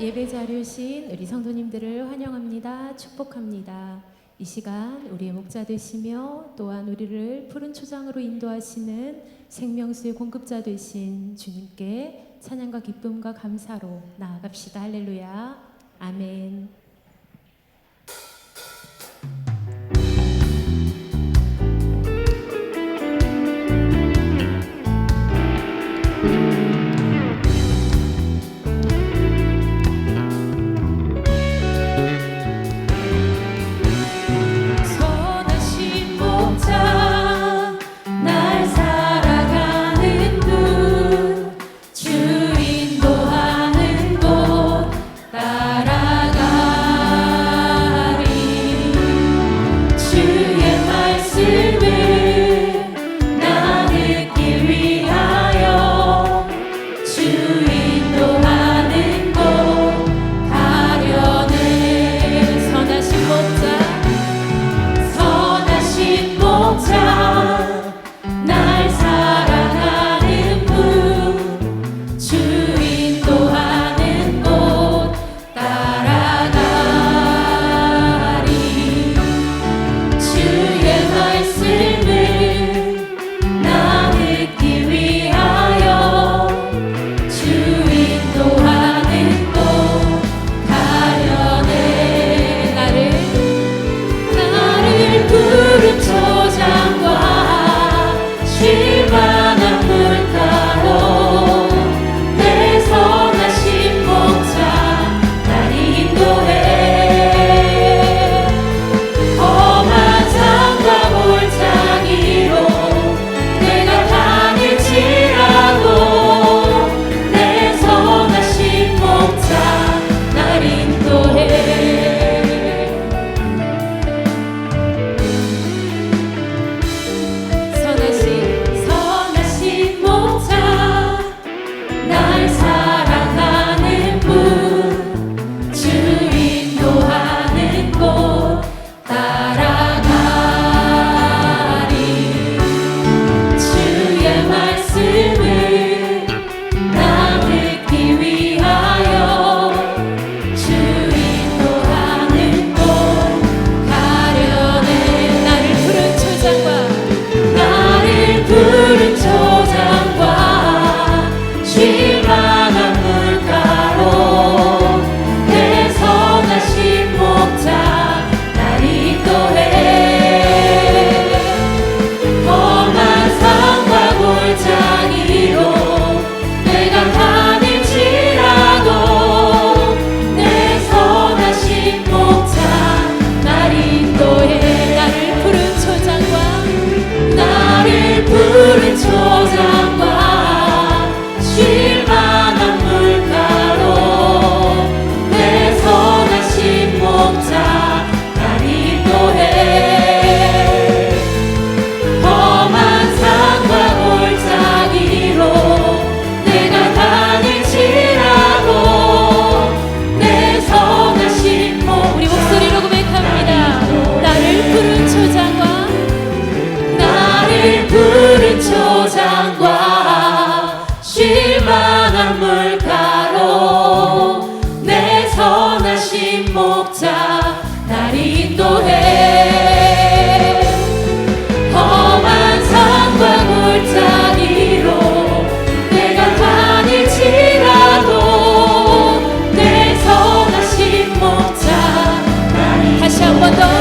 예배 자리에 오신 우리 성도님들을 환영합니다. 축복합니다. 이 시간 우리의 목자 되시며 또한 우리를 푸른 초장으로 인도하시는 생명수의 공급자 되신 주님께 찬양과 기쁨과 감사로 나아갑시다. 할렐루야. 아멘.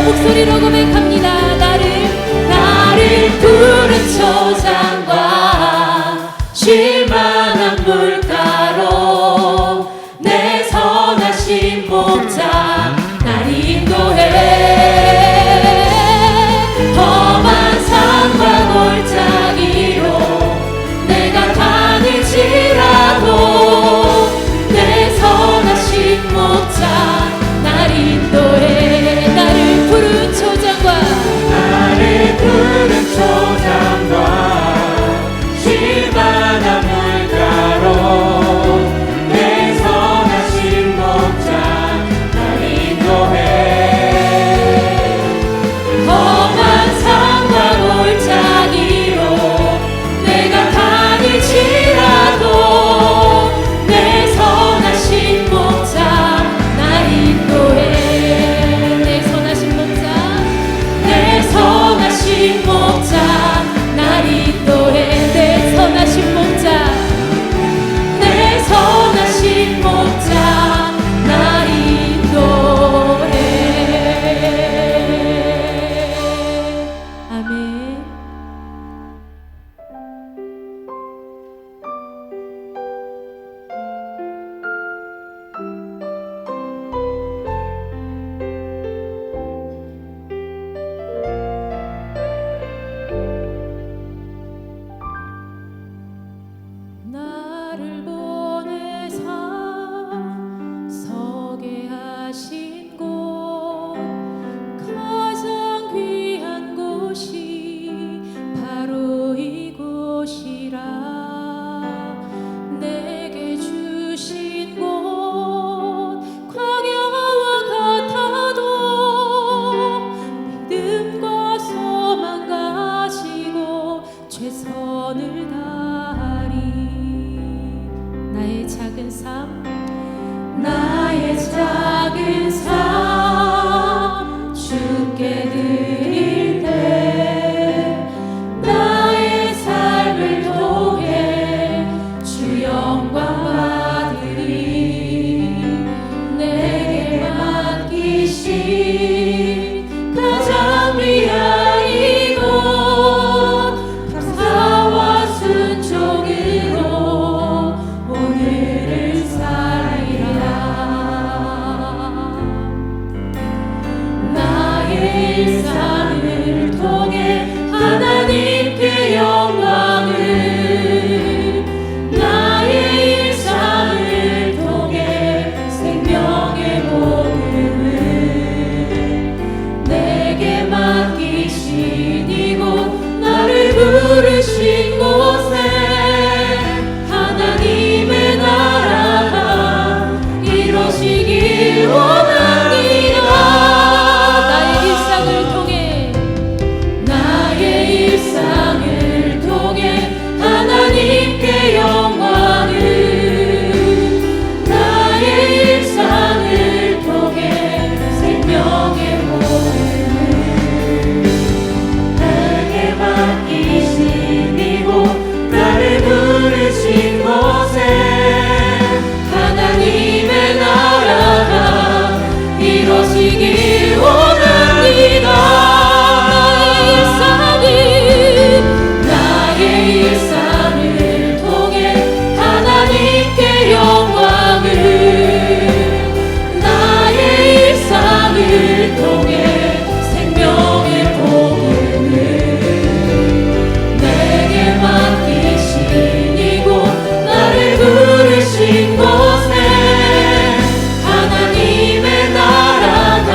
목소리로 고백합니다. 나를 푸른 초장과 쉴만한 물가로 내 선하신 목자 날 인도해. 험한 산과 골짜기로 내가 다닐지라도 내 선하신 목자 날 인도해. 푸른 초장과 주께 드릴 때 나의 삶을 통해 주 영광 받으리. 내게 맡기신 가장 위한 이곳 감사와 순종으로 오늘을 살리라. 나의 일상을 통해 하나님께 영광을, 나의 일상을 통해 생명의 복음을, 내게 맡기신 이곳 나를 부르신 곳에 하나님의 나라가 이루어지길 원합니다. 나의 일상을 통해, 나의 일상을 통해 하나님께 영광을, 나의 일상을 통해 생명의 복음을, 내게 맡기신 이곳 나를 부르신 곳에 하나님의 나라가 이루어지길 원합니다. 나의 일상을 통해 하나님께 영광을, 나의 일상을 통해 생명의 복음을, 내게 맡기신 이곳 나를 부르신 곳에 하나님의 나라가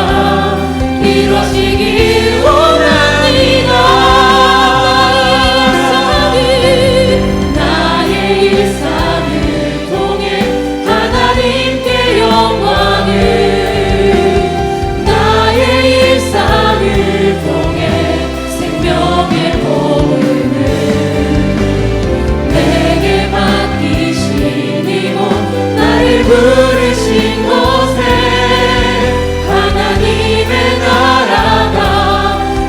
이루어지길 원합니다. 나의 일상을 통해 하나님께 영광을, 나의 일상을 통해 생명의 복음을, 내게 맡기신 이곳 나를 부르신 곳에 하나님의 나라가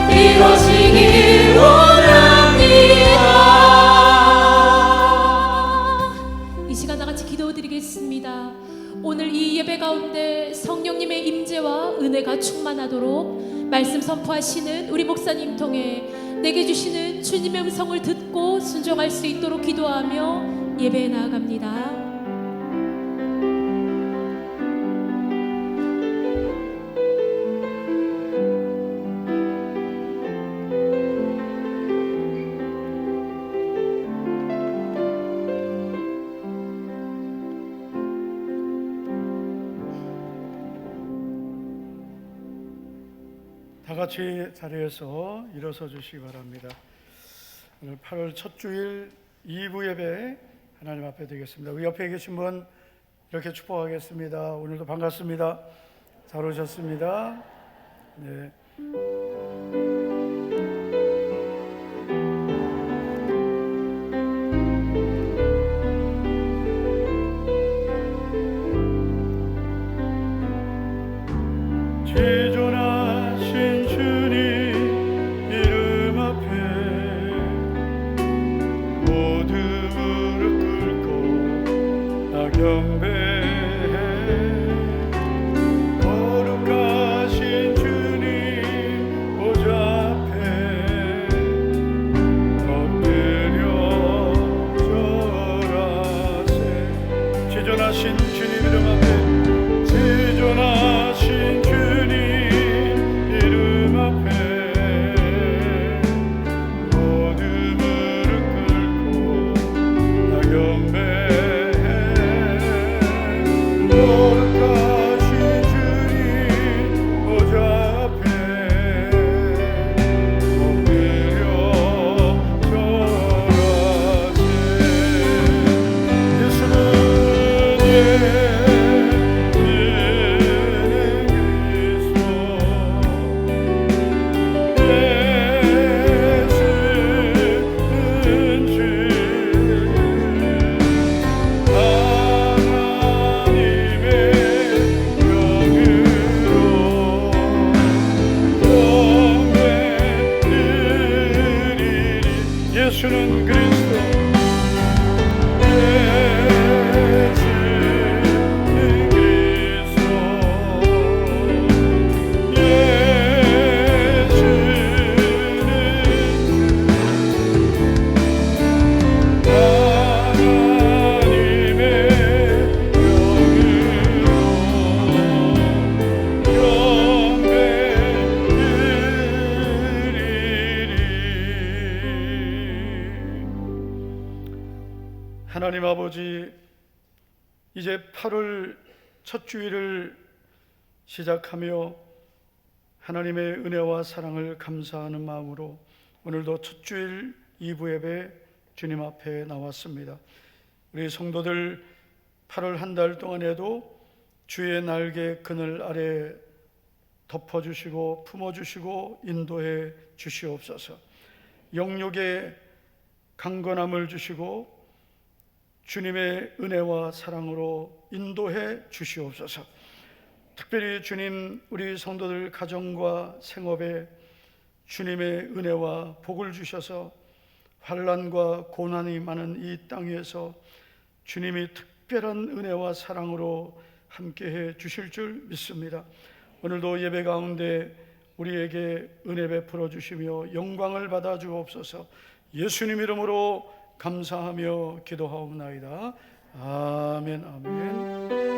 이루어지길 원합니다. 이 시간 나같이 기도드리겠습니다. 오늘 이 예배 가운데 성령님의 임재와 은혜가 충만하도록 말씀 선포하시는 우리 목사님 통해 내게 주시는 주님의 음성을 듣고 순종할 수 있도록 기도하며 예배에 나아갑니다. 다 같이 자리에서 일어서 주시기 바랍니다. 오늘 8월 첫 주일 2부 예배 하나님 앞에 드리겠습니다. 우리 옆에 계신 분 이렇게 축복하겠습니다. 오늘도 반갑습니다. 잘 오셨습니다. 네. 지존하신 주님 이름 앞에 모두 무릎 꿇고 나 경배해. 거룩하신 주님 예수는 그리스도 하나님 아버지, 이제 8월 첫 주일을 시작하며 하나님의 은혜와 사랑을 감사하는 마음으로 오늘도 첫 주일 2부 예배 주님 앞에 나왔습니다. 우리 성도들 8월 한 달 동안에도 주의 날개 그늘 아래 덮어주시고 품어주시고 인도해 주시옵소서. 영육의 강건함을 주시고 주님의 은혜와 사랑으로 인도해 주시옵소서. 특별히 주님, 우리 성도들 가정과 생업에 주님의 은혜와 복을 주셔서 환난과 고난이 많은 이 땅에서 주님이 특별한 은혜와 사랑으로 함께해 주실 줄 믿습니다. 오늘도 예배 가운데 우리에게 은혜 베풀어 주시며 영광을 받아 주옵소서. 예수님 이름으로 감사하며 기도하옵나이다. 아멘, 아멘.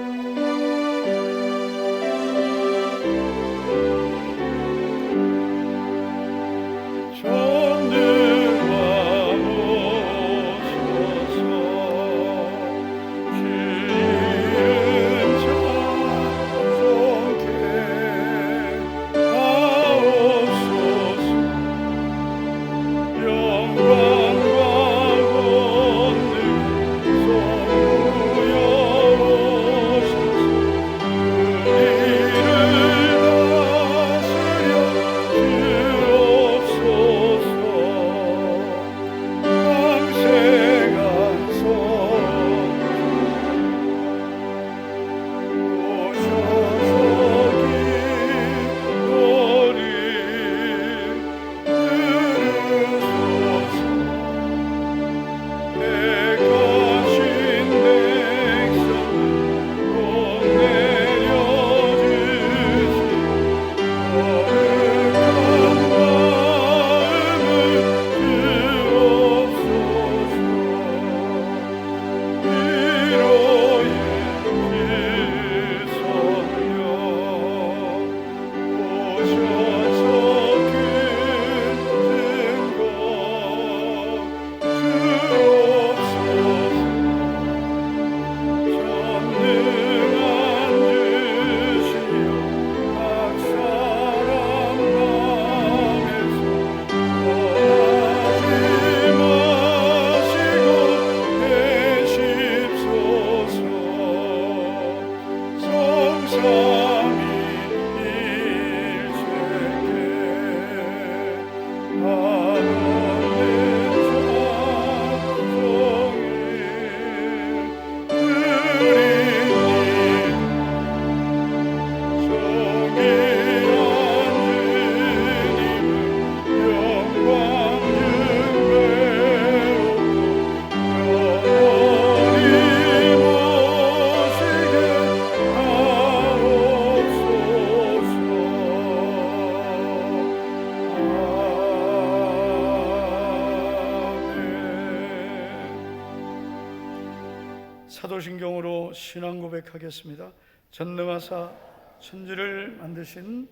사도신경으로 신앙 고백하겠습니다. 전능하사 천지를 만드신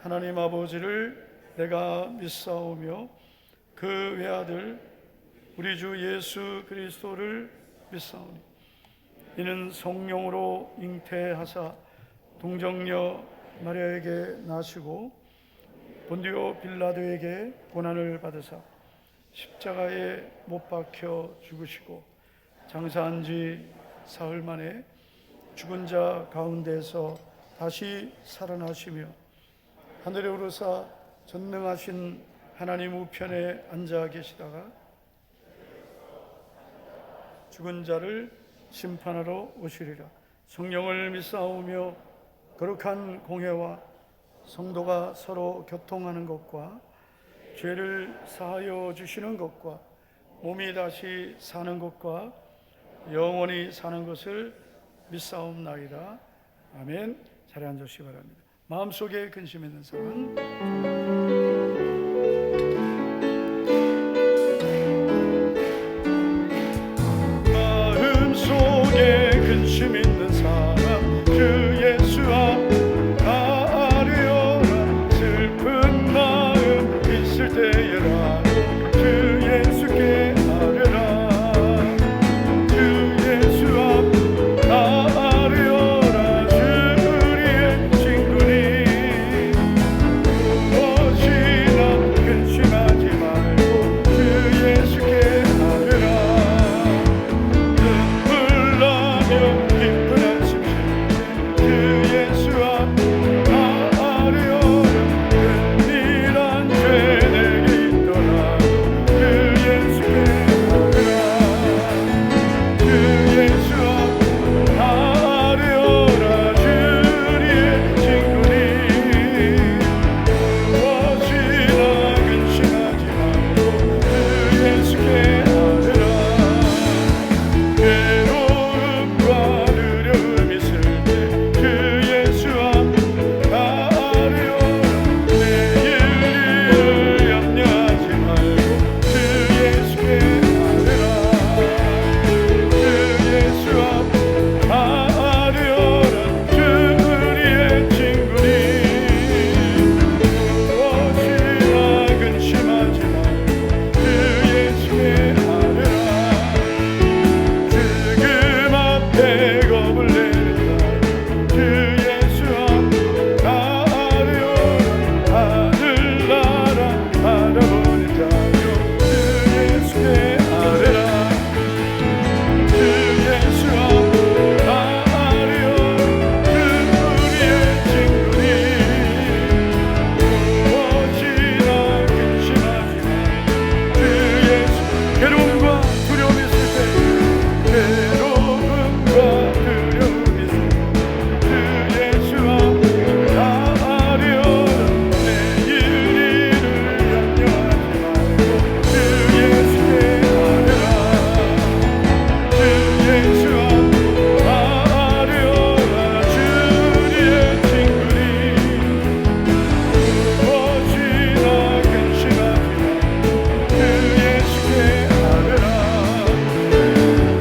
하나님 아버지를 내가 믿사오며 그 외아들 우리 주 예수 그리스도를 믿사오니 이는 성령으로 잉태하사 동정녀 마리아에게 나시고 본디오 빌라도에게 고난을 받으사 십자가에 못 박혀 죽으시고 장사한 지 사흘 만에 죽은 자 가운데서 다시 살아나시며 하늘에 오르사 전능하신 하나님 우편에 앉아 계시다가 죽은 자를 심판하러 오시리라. 성령을 믿사오며 거룩한 공회와 성도가 서로 교통하는 것과 죄를 사하여 주시는 것과 몸이 다시 사는 것과 영원히 사는 것을 믿사옵나이다. 아멘. 자리에 앉으시기 바랍니다. 마음속에 근심 있는 사람, 마음속에 근심 있는 사람, 주 예수 앞 나아려라. 슬픈 마음 있을 때에라도 주 예수께 아뢰라. 주 예수 앞 나아려라. 주 우리의 친구니 무엇이나 근심하지 말고 주 예수께 아뢰라. 눈물 나며 기쁜 한숨 쉴 때 주 예수 앞 나아뢰라. 은밀한 죄 내게 있더라도 주 예수께 아뢰라. 주 예수 앞 나아뢰라. 주 우리의 친구니 무엇이나 근심하지 말고 주 예수께 아뢰라. 괴로움과 두려움 있을 때 주 예수 앞 나아뢰라. 내일을 염려하지 말고 주 예수께 아뢰라. 주 예수 앞 나아뢰라. 주 우리의 친구니 무엇이나 근심하지 말고 주 예수께 아뢰라. 지금 앞에 겁을 내는 자요 주 예수 앞 나아뢰라. 하늘나라 바라보는 자요 주 예수께 아뢰라. 주 예수 앞 나아뢰라. 주 우리의 친구니 무엇이나 근심하지 말고 주 예수. 괴로움과 두려움이 있을 때 괴로움과 두려움이 있을 때 주 예수 앞 나아뢰라. 내일 일을 염려하지 말고 주 예수께 아뢰라. 주 예수 앞 나아뢰라. 주 우리의 친구니 무엇이나 근심하지 말고 주 예수께 아뢰라.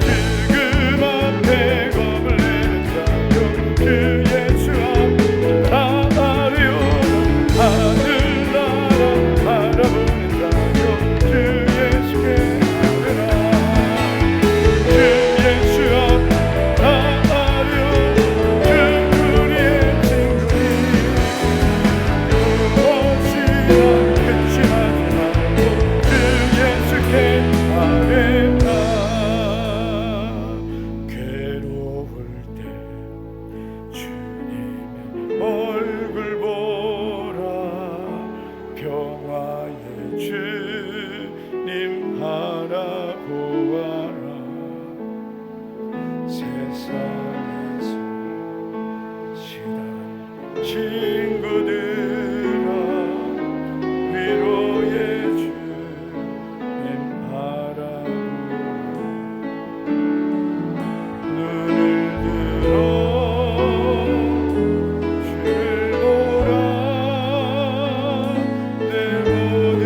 지금 앞에 겁을 내는 자요 주 예수 앞 나아뢰라. 하늘나라 바라보는 자요 주 예수께 아뢰라. 주 예수 앞 나아뢰라. 주 우리의 친구니 무엇이나 근심하지 말고 주 예수께 아뢰라. 괴로울 때 주님의 얼굴 보라. 평화의 주님 바라보아라. 세상에서 시달린 친구들아 위로의 주님 바라보아. 눈을 들어 주를 보라. 내 모든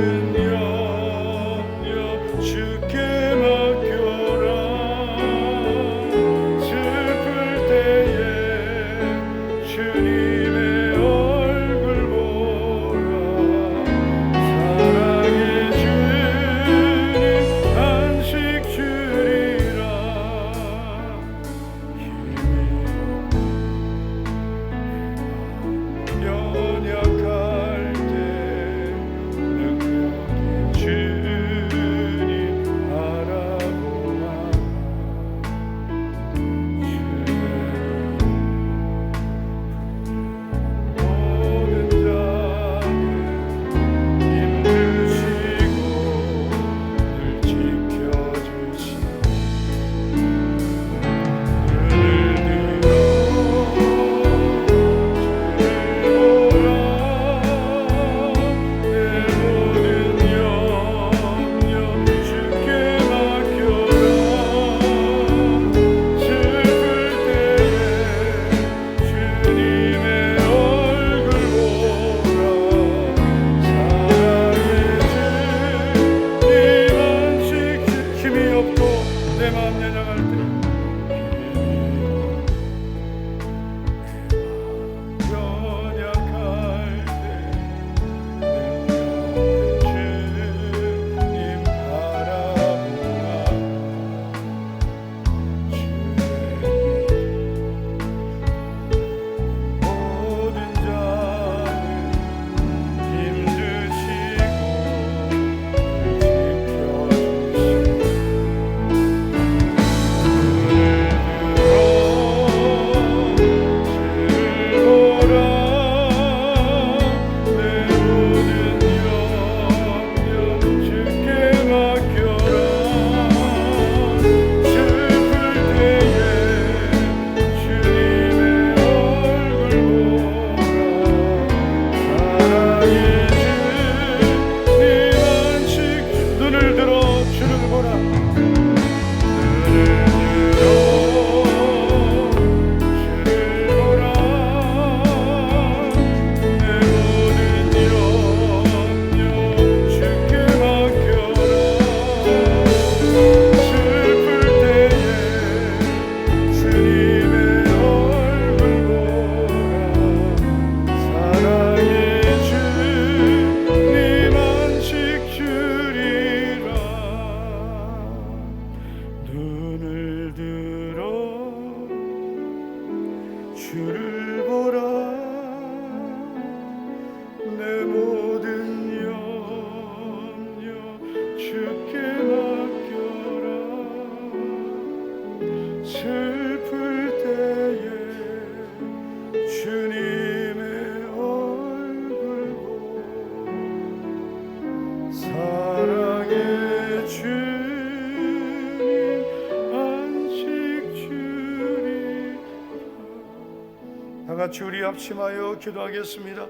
같이 우리 합심하여 기도하겠습니다.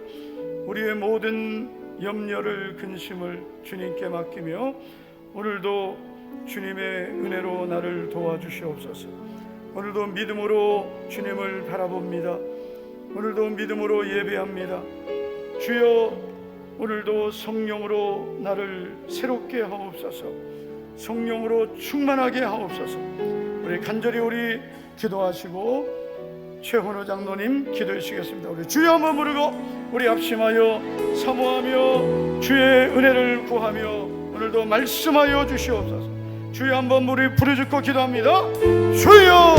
우리의 모든 염려를 근심을 주님께 맡기며 오늘도 주님의 은혜로 나를 도와주시옵소서. 오늘도 믿음으로 주님을 바라봅니다. 오늘도 믿음으로 예배합니다. 주여, 오늘도 성령으로 나를 새롭게 하옵소서. 성령으로 충만하게 하옵소서. 우리 간절히 우리 기도하시고 최훈호 장로님 기도해 주시겠습니다. 우리 주여 한번 부르고 우리 합심하여 사모하며 주의 은혜를 구하며 오늘도 말씀하여 주시옵소서. 주여 한번 우리 부르짖고 기도합니다. 주여,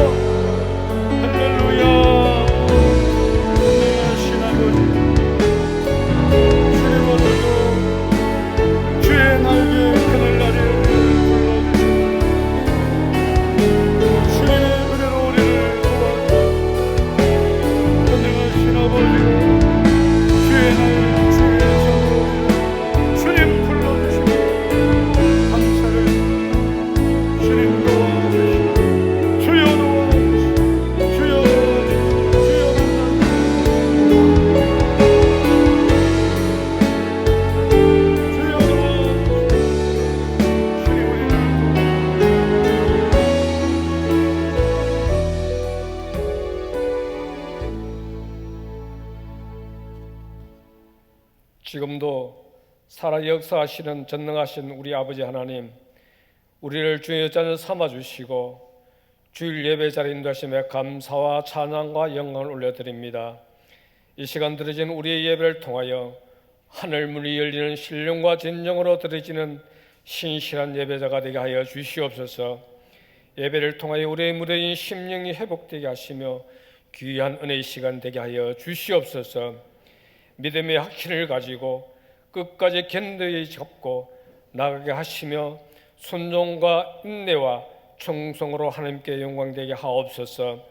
할렐루야. 하신 아버지, 주님 오늘도 주의 날개 그늘나를 지금도 살아 역사하시는 전능하신 우리 아버지 하나님, 우리를 주의 여자는 삼아주시고 주일 예배 자리 인도하심에 감사와 찬양과 영광을 올려드립니다. 이 시간 드려진 우리의 예배를 통하여 하늘문이 열리는 신령과 진정으로 드려지는 신실한 예배자가 되게 하여 주시옵소서. 예배를 통하여 우리의 무뎌진 심령이 회복되게 하시며 귀한 은혜의 시간 되게 하여 주시옵소서. 믿음의 확신을 가지고 끝까지 견고히 잡고 나가게 하시며 순종과 인내와 충성으로 하나님께 영광되게 하옵소서.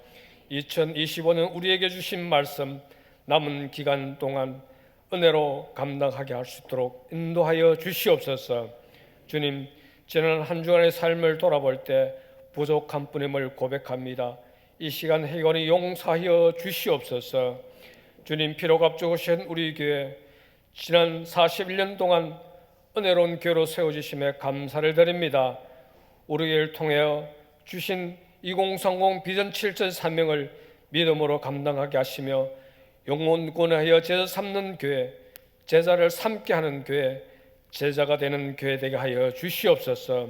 2025년 우리에게 주신 말씀 남은 기간 동안 은혜로 감당하게 할 수 있도록 인도하여 주시옵소서. 주님, 지난 한 주간의 삶을 돌아볼 때 부족한 뿐임을 고백합니다. 이 시간 회개하니 용서하여 주시옵소서. 주님, 피로 값주신 우리 교회 지난 41년 동안 은혜로운 교회로 세워주심에 감사를 드립니다. 우리를 통하여 주신 2030 비전 7전 사명을 믿음으로 감당하게 하시며 영혼권하여 제자 삼는 교회, 제자를 삼게 하는 교회, 제자가 되는 교회 되게 하여 주시옵소서.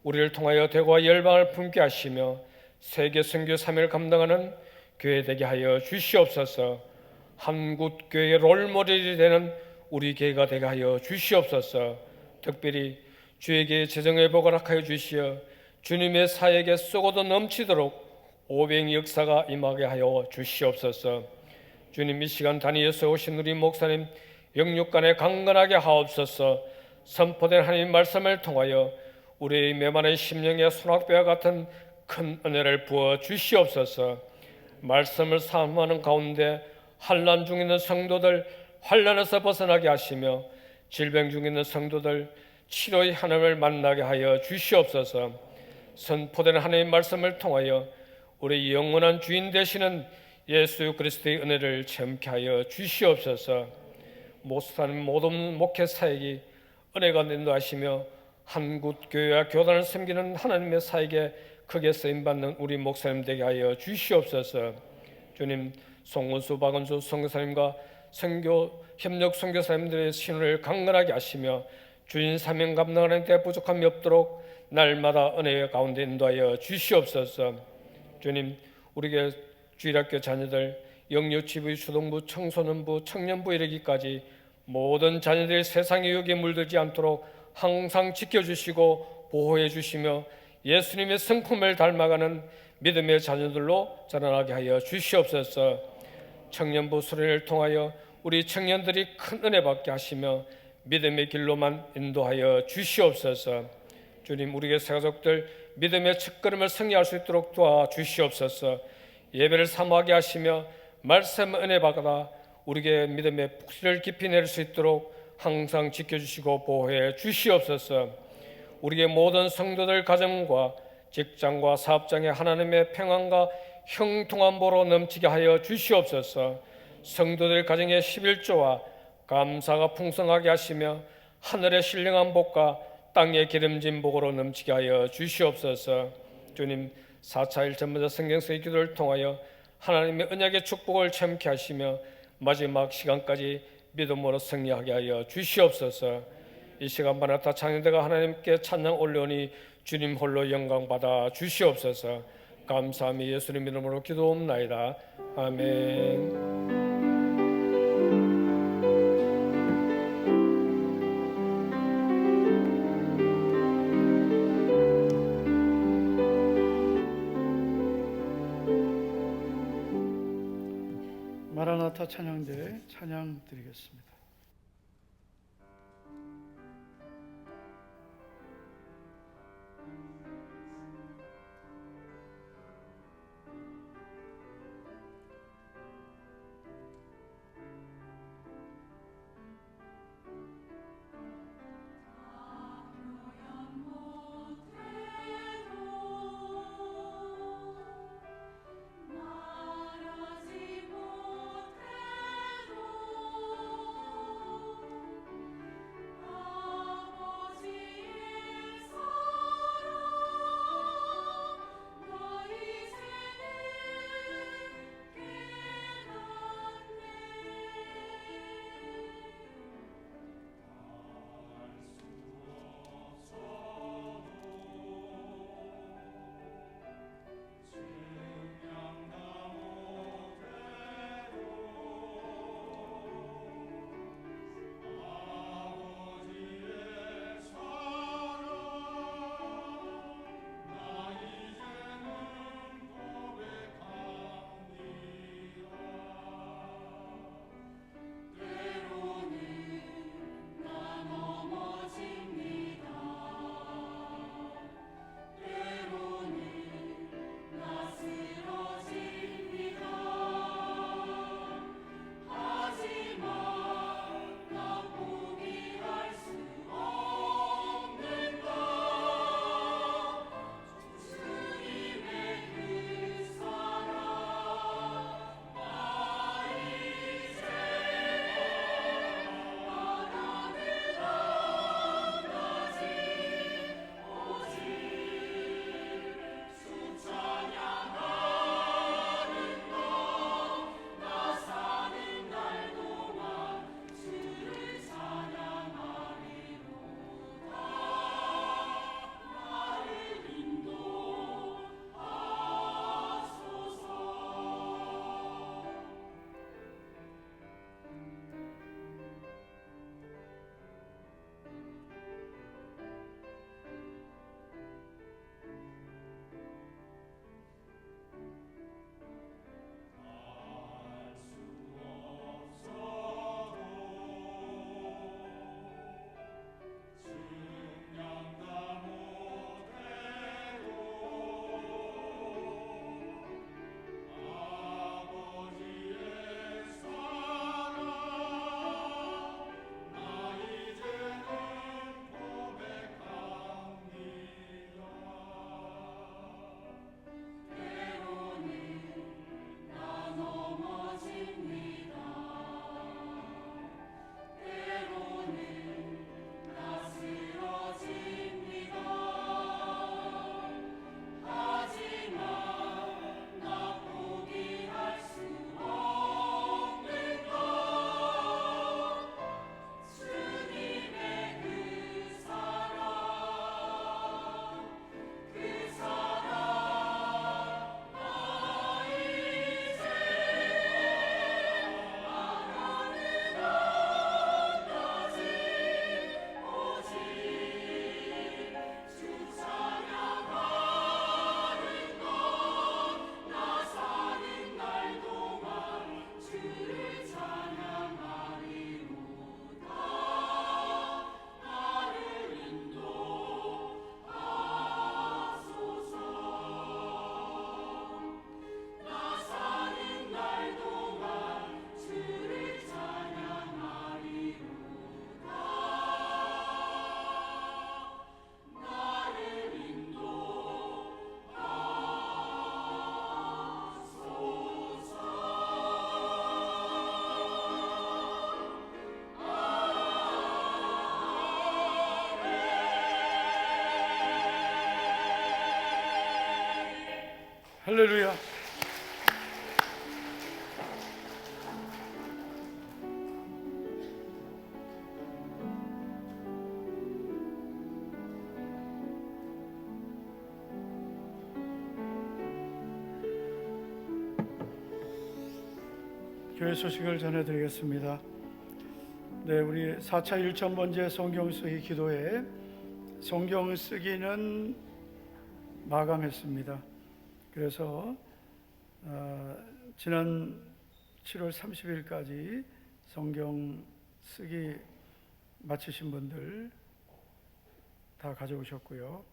우리를 통하여 대구와 열방을 품게 하시며 세계 선교 사명을 감당하는 교회 되게 하여 주시옵소서. 한국교회의 롤모델이 되는 우리 교회가 되게 하여 주시옵소서. 특별히 주에게 재정의 복을 허락하여 주시어 주님의 사역에 쏘고도 넘치도록 오병 역사가 임하게 하여 주시옵소서. 주님, 이 시간 단위에서 오신 우리 목사님 영육간에 강건하게 하옵소서. 선포된 하나님 말씀을 통하여 우리의 메마른 심령에 소낙배와 같은 큰 은혜를 부어 주시옵소서. 말씀을 사모하는 가운데 환난 중에 있는 성도들 환난에서 벗어나게 하시며 질병 중에 있는 성도들 치료의 하나님을 만나게 하여 주시옵소서. 선포된 하나님의 말씀을 통하여 우리 영원한 주인 되시는 예수 그리스도의 은혜를 체험케 하여 주시옵소서. 모든 목회 사역이 은혜가 인도하시며 한국교회와 교단을 섬기는 하나님의 사역에 크게 쓰임받는 우리 목사님 되게 하여 주시옵소서. 주님, 송은수, 박은수 선교사님과 선교 협력 선교사님들의 신뢰를 강건하게 하시며 주인 사명 감당하는 데 부족함이 없도록 날마다 은혜 가운데 인도하여 주시옵소서. 주님, 우리에게 주일학교 자녀들 영유치부, 초등부, 청소년부, 청년부 이르기까지 모든 자녀들이 세상의 유혹에 물들지 않도록 항상 지켜주시고 보호해 주시며 예수님의 성품을 닮아가는 믿음의 자녀들로 자라나게 하여 주시옵소서. 청년부 수련을 통하여 우리 청년들이 큰 은혜 받게 하시며 믿음의 길로만 인도하여 주시옵소서. 주님, 우리의 새가족들 믿음의 첫걸음을 성취할 수 있도록 도와주시옵소서. 예배를 사모하게 하시며 말씀 은혜 받아 우리에게 믿음의 폭실을 깊이 내릴 수 있도록 항상 지켜주시고 보호해 주시옵소서. 우리의 모든 성도들 가정과 직장과 사업장에 하나님의 평안과 형통한 보로 넘치게 하여 주시옵소서. 성도들 가정의 11조와 감사가 풍성하게 하시며 하늘의 신령한 복과 땅의 기름진 복으로 넘치게 하여 주시옵소서. 주님, 4.1 전문자 성경서의 기도를 통하여 하나님의 언약의 축복을 체험케 하시며 마지막 시간까지 믿음으로 승리하게 하여 주시옵소서. 이 시간 마나타 찬양대가 하나님께 찬양 올려오니 주님 홀로 영광 받아 주시옵소서. 감사하며 예수님 이름으로 기도옵나이다. 아멘. 마라나타 찬양대 찬양 드리겠습니다. 말하지 못해도 할렐루야. 교회 소식을 전해드리겠습니다. 네, 우리 4차 1,000번째 성경 쓰기 기도회 성경 쓰기는 마감했습니다. 그래서 지난 7월 30일까지 성경 쓰기 마치신 분들 다 가져오셨고요.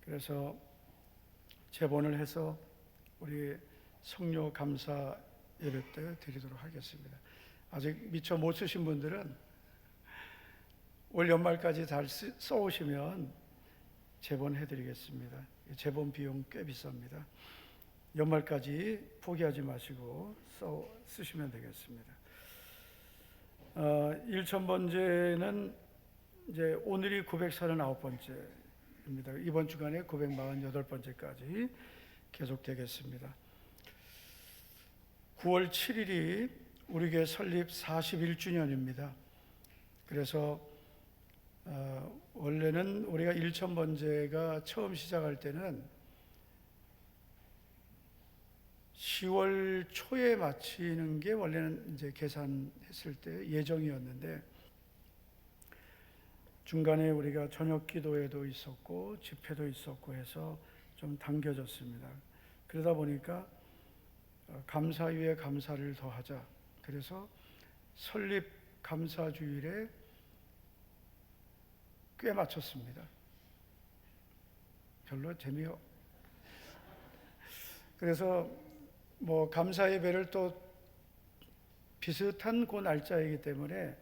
그래서 제본을 해서 우리 성료 감사 예배 때 드리도록 하겠습니다. 아직 미처 못 쓰신 분들은 올 연말까지 잘 써오시면 제본해 드리겠습니다. 제본 비용 꽤 비쌉니다. 연말까지 포기하지 마시고 쓰시면 되겠습니다. 1,000번째는 이제 오늘이 939번째입니다. 이번 주간에 948번째까지 계속되겠습니다. 9월 7일이 우리 교회 설립 41주년입니다. 그래서 원래는 우리가 1,000번째가 처음 시작할 때는 10월 초에 마치는 게 원래는 이제 계산했을 때 예정이었는데 중간에 우리가 저녁 기도회도 있었고 집회도 있었고 해서 좀 당겨졌습니다. 그러다 보니까 감사 위에 감사를 더하자. 그래서 설립 감사주일에 꽤 맞췄습니다. 별로 재미가. 그래서 뭐 감사 예배를 또 비슷한 그 날짜이기 때문에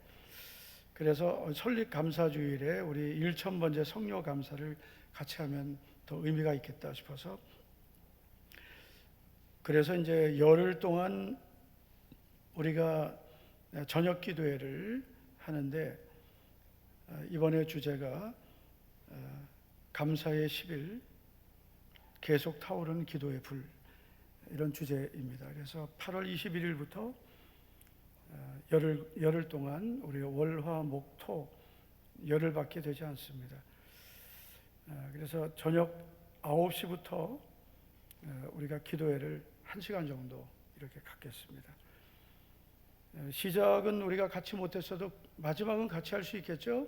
그래서 설립 감사주일에 우리 1,000번째 성료 감사를 같이 하면 더 의미가 있겠다 싶어서 그래서 이제 열흘 동안 우리가 저녁 기도회를 하는데 이번에 주제가 감사의 10일 계속 타오르는 기도의 불 이런 주제입니다. 그래서 8월 21일부터 열흘 동안 우리가 월, 화, 목, 토 열흘밖에 되지 않습니다. 그래서 저녁 9시부터 우리가 기도회를 1시간 정도 이렇게 갖겠습니다. 시작은 우리가 같이 못했어도 마지막은 같이 할 수 있겠죠?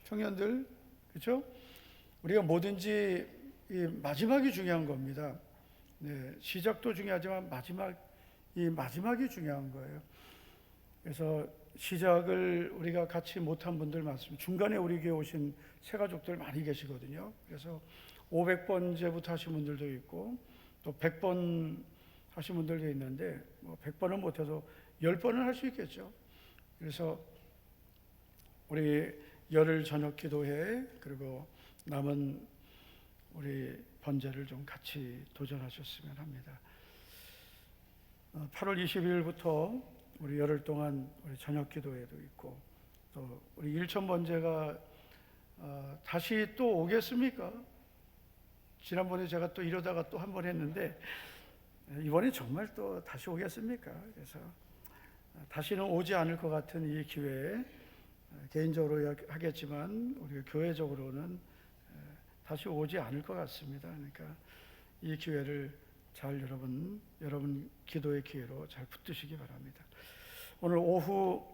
청년들, 그렇죠? 우리가 뭐든지 이 마지막이 중요한 겁니다. 네, 시작도 중요하지만 마지막이 중요한 거예요. 그래서 시작을 우리가 같이 못한 분들 많습니다. 중간에 우리 교회 오신 새가족들 많이 계시거든요. 그래서 500번째부터 하신 분들도 있고 또 100번 하신 분들도 있는데 뭐 100번은 못해도 10번은 할 수 있겠죠. 그래서 우리 열흘 저녁 기도회 그리고 남은 우리 번제를 좀 같이 도전하셨으면 합니다. 8월 20일부터 우리 열흘 동안 우리 저녁 기도회도 있고 또 우리 1,000번제가 다시 또 오겠습니까? 지난번에 제가 또 이러다가 또 한 번 했는데 이번에 정말 또 다시 오겠습니까? 그래서 다시는 오지 않을 것 같은 이 기회에 개인적으로 하겠지만 우리 교회적으로는 다시 오지 않을 것 같습니다. 그러니까 이 기회를 잘 여러분 기도의 기회로 잘 붙드시기 바랍니다. 오늘 오후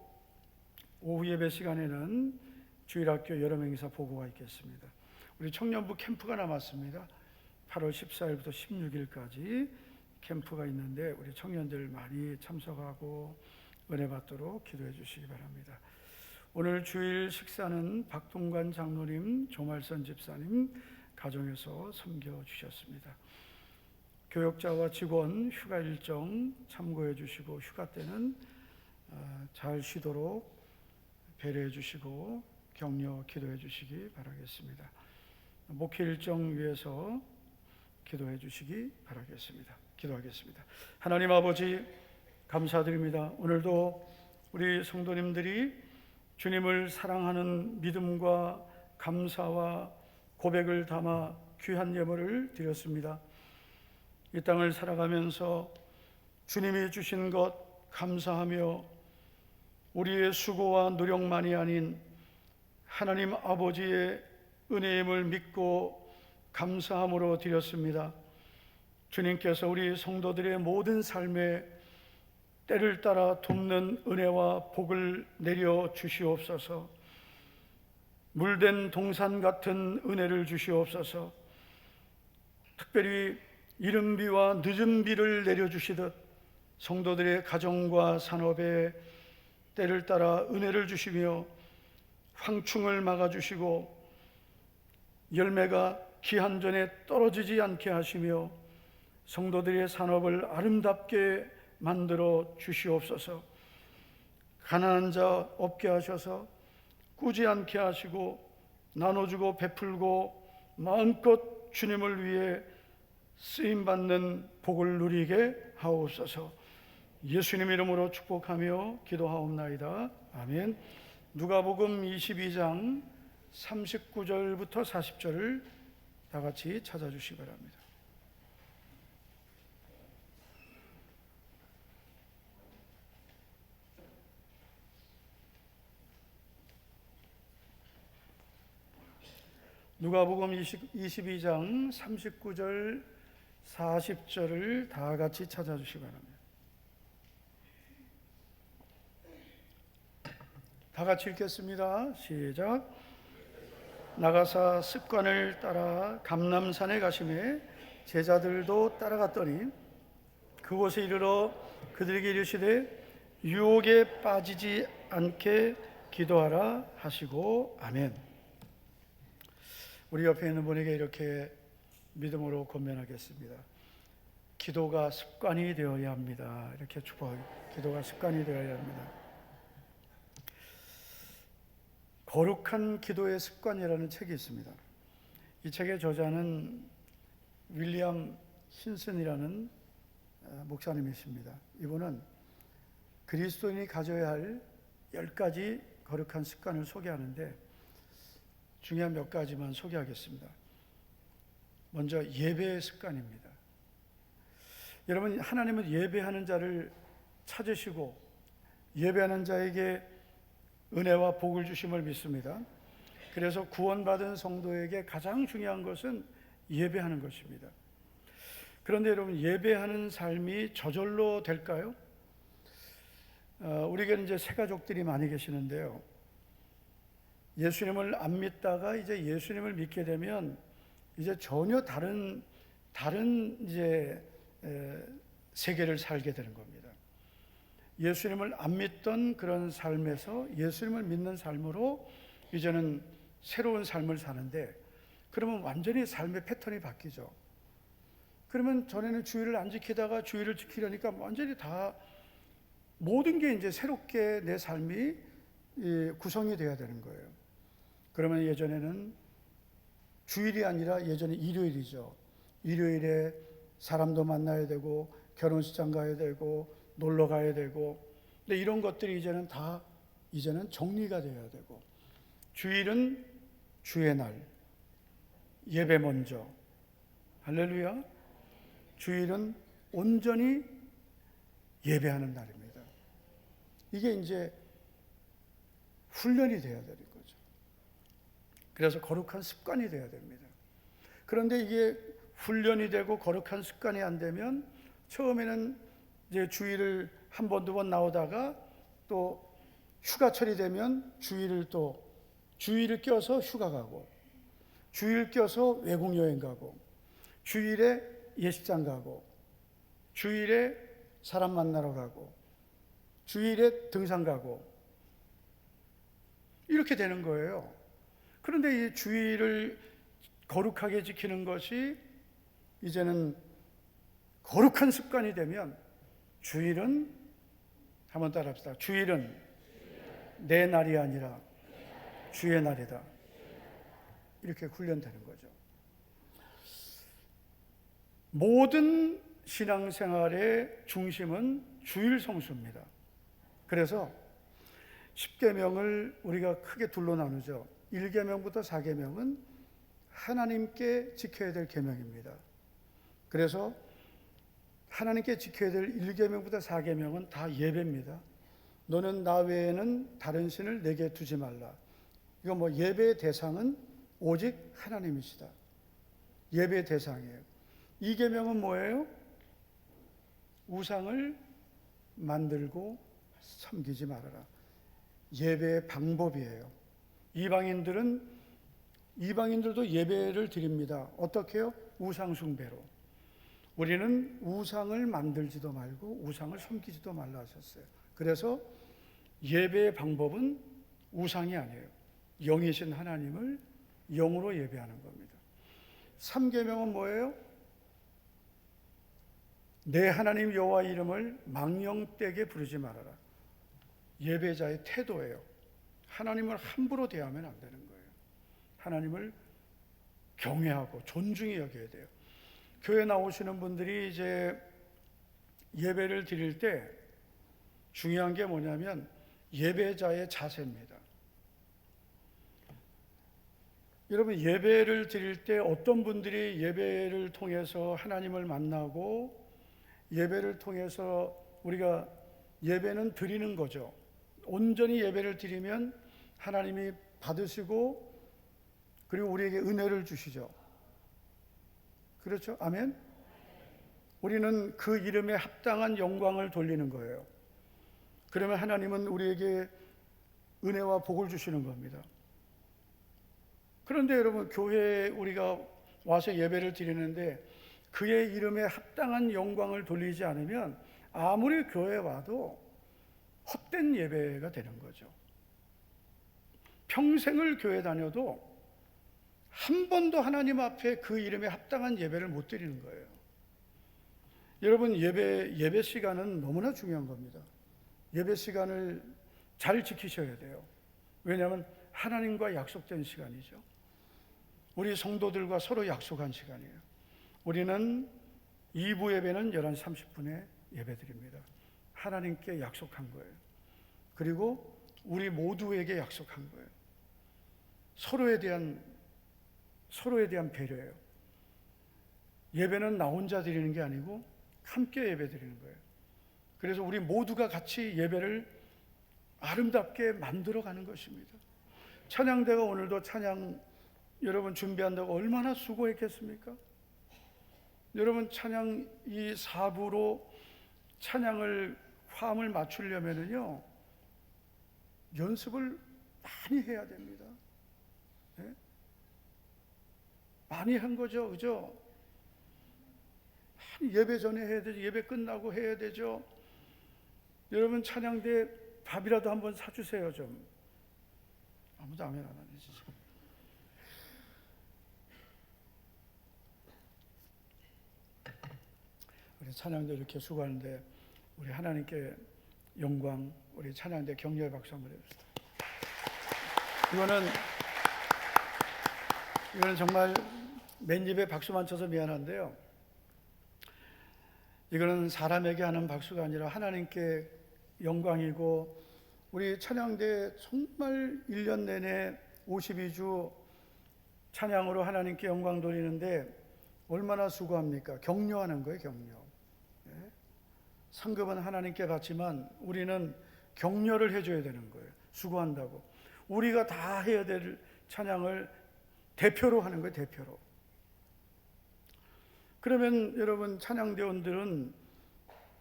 예배 시간에는 주일학교 여름 행사 보고가 있겠습니다. 우리 청년부 캠프가 남았습니다. 8월 14일부터 16일까지 캠프가 있는데 우리 청년들 많이 참석하고 은혜 받도록 기도해 주시기 바랍니다. 오늘 주일 식사는 박동관 장로님, 조말선 집사님 가정에서 섬겨주셨습니다. 교역자와 직원 휴가 일정 참고해 주시고 휴가 때는 잘 쉬도록 배려해 주시고 격려 기도해 주시기 바라겠습니다. 목회 일정 위해서 기도해 주시기 바라겠습니다. 기도하겠습니다. 하나님 아버지 감사드립니다. 오늘도 우리 성도님들이 주님을 사랑하는 믿음과 감사와 고백을 담아 귀한 예물을 드렸습니다. 이 땅을 살아가면서 주님이 주신 것 감사하며 우리의 수고와 노력만이 아닌 하나님 아버지의 은혜임을 믿고 감사함으로 드렸습니다. 주님께서 우리 성도들의 모든 삶에 때를 따라 돕는 은혜와 복을 내려 주시옵소서. 물된 동산 같은 은혜를 주시옵소서. 특별히 이른 비와 늦은 비를 내려주시듯 성도들의 가정과 산업에 때를 따라 은혜를 주시며 황충을 막아주시고 열매가 기한 전에 떨어지지 않게 하시며 성도들의 산업을 아름답게 만들어 주시옵소서. 가난한 자 없게 하셔서 꾸지 않게 하시고 나눠주고 베풀고 마음껏 주님을 위해 쓰임받는 복을 누리게 하옵소서. 예수님 이름으로 축복하며 기도하옵나이다. 아멘. 누가복음 22장 39절부터 40절을 다 같이 찾아주시기 바랍니다. 누가복음 22장 39절 40절을 다 같이 찾아주시기 바랍니다. 다 같이 읽겠습니다. 시작. 나가사 습관을 따라 감람산에 가시매 제자들도 따라갔더니 그곳에 이르러 그들에게 이르시되 유혹에 빠지지 않게 기도하라 하시고 아멘. 우리 옆에 있는 분에게 이렇게 믿음으로 권면하겠습니다. 기도가 습관이 되어야 합니다. 이렇게 축복하게. 기도가 습관이 되어야 합니다. 거룩한 기도의 습관이라는 책이 있습니다. 이 책의 저자는 윌리엄 힌슨이라는 목사님이십니다. 이분은 그리스도인이 가져야 할 10가지 거룩한 습관을 소개하는데 중요한 몇 가지만 소개하겠습니다. 먼저 예배의 습관입니다. 여러분, 하나님은 예배하는 자를 찾으시고 예배하는 자에게 은혜와 복을 주심을 믿습니다. 그래서 구원받은 성도에게 가장 중요한 것은 예배하는 것입니다. 그런데 여러분, 예배하는 삶이 저절로 될까요? 우리에게는 이제 새 가족들이 많이 계시는데요. 예수님을 안 믿다가 이제 예수님을 믿게 되면 이제 전혀 다른 이제 세계를 살게 되는 겁니다. 예수님을 안 믿던 그런 삶에서 예수님을 믿는 삶으로 이제는 새로운 삶을 사는데, 그러면 완전히 삶의 패턴이 바뀌죠. 그러면 전에는 주의를 안 지키다가 주의를 지키려니까 완전히 다 모든 게 이제 새롭게 내 삶이 구성이 돼야 되는 거예요. 그러면 예전에는 주일이 아니라 예전에 일요일이죠. 일요일에 사람도 만나야 되고 결혼식장 가야 되고 놀러 가야 되고, 근데 이런 것들이 이제는 정리가 돼야 되고, 주일은 주의 날, 예배 먼저, 할렐루야. 주일은 온전히 예배하는 날입니다. 이게 이제 훈련이 돼야 되는 거죠. 그래서 거룩한 습관이 돼야 됩니다. 그런데 이게 훈련이 되고 거룩한 습관이 안 되면 처음에는 이제 주일을 한 번, 두 번 나오다가 또 휴가철이 되면 주일을 껴서 휴가 가고, 주일 껴서 외국 여행 가고, 주일에 예식장 가고, 주일에 사람 만나러 가고, 주일에 등산 가고, 이렇게 되는 거예요. 그런데 이 주일을 거룩하게 지키는 것이 이제는 거룩한 습관이 되면, 주일은 한번 따라합시다. 주일은 내 날이 아니라 주의 날이다. 이렇게 훈련되는 거죠. 모든 신앙생활의 중심은 주일 성수입니다. 그래서 10계명을 우리가 크게 둘로 나누죠. 1계명부터 4계명은 하나님께 지켜야 될 계명입니다. 그래서 하나님께 지켜야 될 1계명부터 4계명은 다 예배입니다. 너는 나 외에는 다른 신을 내게 두지 말라. 이거 뭐 예배의 대상은 오직 하나님이시다. 예배의 대상이에요. 2계명은 뭐예요? 우상을 만들고 섬기지 말아라. 예배의 방법이에요. 이방인들도 예배를 드립니다. 어떻게 해요? 우상 숭배로. 우리는 우상을 만들지도 말고 우상을 섬기지도 말라 하셨어요. 그래서 예배의 방법은 우상이 아니에요. 영이신 하나님을 영으로 예배하는 겁니다. 3계명은 뭐예요? 내 하나님 여호와 이름을 망령되게 부르지 말아라. 예배자의 태도예요. 하나님을 함부로 대하면 안 되는 거예요. 하나님을 경외하고 존중히 여겨야 돼요. 교회 나오시는 분들이 이제 예배를 드릴 때 중요한 게 뭐냐면 예배자의 자세입니다. 여러분, 예배를 드릴 때 어떤 분들이 예배를 통해서 하나님을 만나고 예배를 통해서 우리가 예배는 드리는 거죠. 온전히 예배를 드리면 하나님이 받으시고 그리고 우리에게 은혜를 주시죠. 그렇죠? 아멘? 우리는 그 이름에 합당한 영광을 돌리는 거예요. 그러면 하나님은 우리에게 은혜와 복을 주시는 겁니다. 그런데 여러분, 교회에 우리가 와서 예배를 드리는데 그의 이름에 합당한 영광을 돌리지 않으면 아무리 교회에 와도 헛된 예배가 되는 거죠. 평생을 교회 다녀도 한 번도 하나님 앞에 그 이름에 합당한 예배를 못 드리는 거예요. 여러분, 예배 시간은 너무나 중요한 겁니다. 예배 시간을 잘 지키셔야 돼요. 왜냐하면 하나님과 약속된 시간이죠. 우리 성도들과 서로 약속한 시간이에요. 우리는 2부 예배는 11시 30분에 예배드립니다. 하나님께 약속한 거예요. 그리고 우리 모두에게 약속한 거예요. 서로에 대한 배려예요. 예배는 나 혼자 드리는 게 아니고 함께 예배 드리는 거예요. 그래서 우리 모두가 같이 예배를 아름답게 만들어 가는 것입니다. 찬양대가 오늘도 찬양 여러분 준비한다고 얼마나 수고했겠습니까? 여러분, 찬양 이 4부로 찬양을 화음을 맞추려면은요 연습을 많이 해야 됩니다. 네? 많이 한 거죠, 그죠? 예배 전에 해야 되죠. 예배 끝나고 해야 되죠. 여러분, 찬양대 밥이라도 한번 사주세요 좀. 아무도 아멘 안 하네 진짜. 우리 찬양대 이렇게 수고하는데 우리 하나님께 영광, 우리 찬양대 격려의 박수 한번 해봅시다. 이거는 정말 맨입에 박수만 쳐서 미안한데요. 이거는 사람에게 하는 박수가 아니라 하나님께 영광이고, 우리 찬양대 정말 1년 내내 52주 찬양으로 하나님께 영광 돌리는데 얼마나 수고합니까? 격려하는 거예요, 격려. 네? 상급은 하나님께 받지만 우리는 격려를 해줘야 되는 거예요. 수고한다고. 우리가 다 해야 될 찬양을 대표로 하는 거예요, 대표로. 그러면 여러분, 찬양대원들은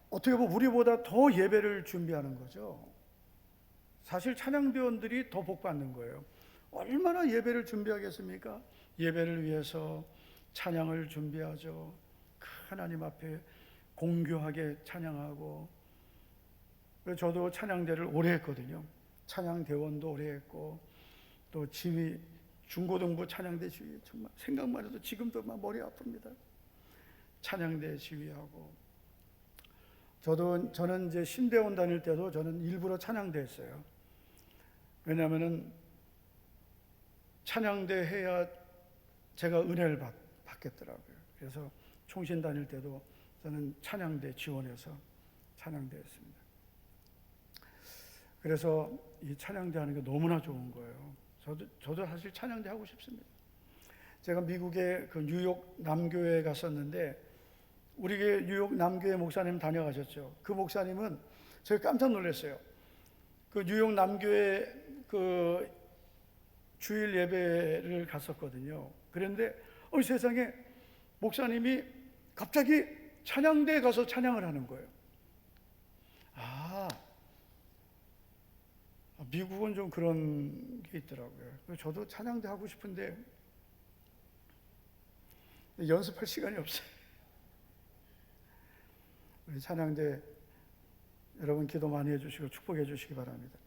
어떻게 보면 우리보다 더 예배를 준비하는 거죠. 사실 찬양대원들이 더 복받는 거예요. 얼마나 예배를 준비하겠습니까? 예배를 위해서 찬양을 준비하죠. 하나님 앞에 공교하게 찬양하고. 저도 찬양대를 오래 했거든요. 찬양대원도 오래 했고, 또 지휘, 중고등부 찬양대 지휘, 정말 생각만 해도 지금도 막 머리 아픕니다. 찬양대 지휘하고. 저는 이제 신대원 다닐 때도 저는 일부러 찬양대 했어요. 왜냐하면은 찬양대 해야 제가 은혜를 받겠더라고요. 그래서 총신 다닐 때도 저는 찬양대 지원해서 찬양대 했습니다. 그래서 이 찬양대 하는 게 너무나 좋은 거예요. 저도 사실 찬양대 하고 싶습니다. 제가 미국의 그 뉴욕 남교회에 갔었는데 우리 교회 뉴욕 남교회 목사님 다녀가셨죠. 그 목사님은 제가 깜짝 놀랐어요. 그 뉴욕 남교회 그 주일 예배를 갔었거든요. 그런데 세상에 목사님이 갑자기 찬양대에 가서 찬양을 하는 거예요. 미국은 좀 그런 게 있더라고요. 저도 찬양대 하고 싶은데 연습할 시간이 없어요. 우리 찬양대 여러분 기도 많이 해주시고 축복해 주시기 바랍니다.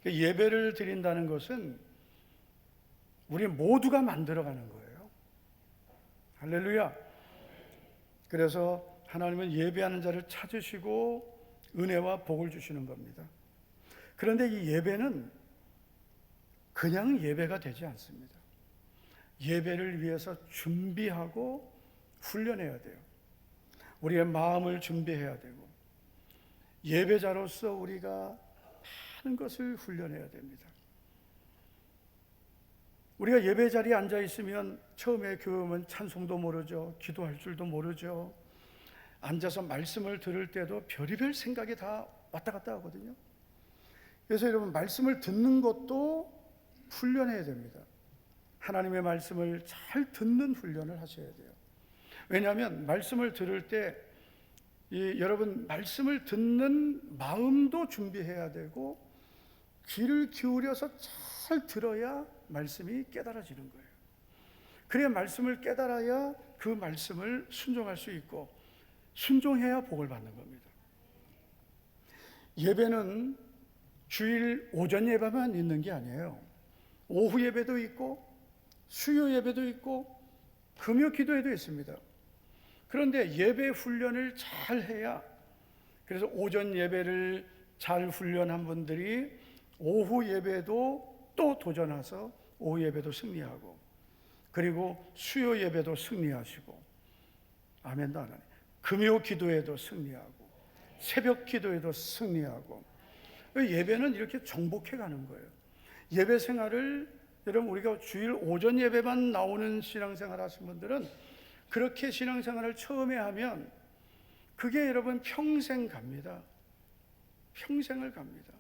예배를 드린다는 것은 우리 모두가 만들어가는 거예요. 할렐루야. 그래서 하나님은 예배하는 자를 찾으시고 은혜와 복을 주시는 겁니다. 그런데 이 예배는 그냥 예배가 되지 않습니다. 예배를 위해서 준비하고 훈련해야 돼요. 우리의 마음을 준비해야 되고 예배자로서 우리가 많은 것을 훈련해야 됩니다. 우리가 예배 자리에 앉아 있으면 처음에 교회 오면 찬송도 모르죠. 기도할 줄도 모르죠. 앉아서 말씀을 들을 때도 별의별 생각이 다 왔다 갔다 하거든요. 그래서 여러분 말씀을 듣는 것도 훈련해야 됩니다. 하나님의 말씀을 잘 듣는 훈련을 하셔야 돼요. 왜냐하면 말씀을 들을 때 여러분 말씀을 듣는 마음도 준비해야 되고 귀를 기울여서 잘 들어야 말씀이 깨달아지는 거예요. 그래야 말씀을 깨달아야 그 말씀을 순종할 수 있고 순종해야 복을 받는 겁니다. 예배는 주일 오전 예배만 있는 게 아니에요. 오후 예배도 있고 수요 예배도 있고 금요 기도회도 있습니다. 그런데 예배 훈련을 잘 해야, 그래서 오전 예배를 잘 훈련한 분들이 오후 예배도 또 도전해서 오후 예배도 승리하고 그리고 수요 예배도 승리하시고 아멘도 안 하네. 금요 기도회도 승리하고 새벽 기도회도 승리하고 예배는 이렇게 정복해 가는 거예요. 예배 생활을 여러분 우리가 주일 오전 예배만 나오는 신앙생활 하신 분들은 그렇게 신앙생활을 처음에 하면 그게 여러분 평생 갑니다. 평생을 갑니다.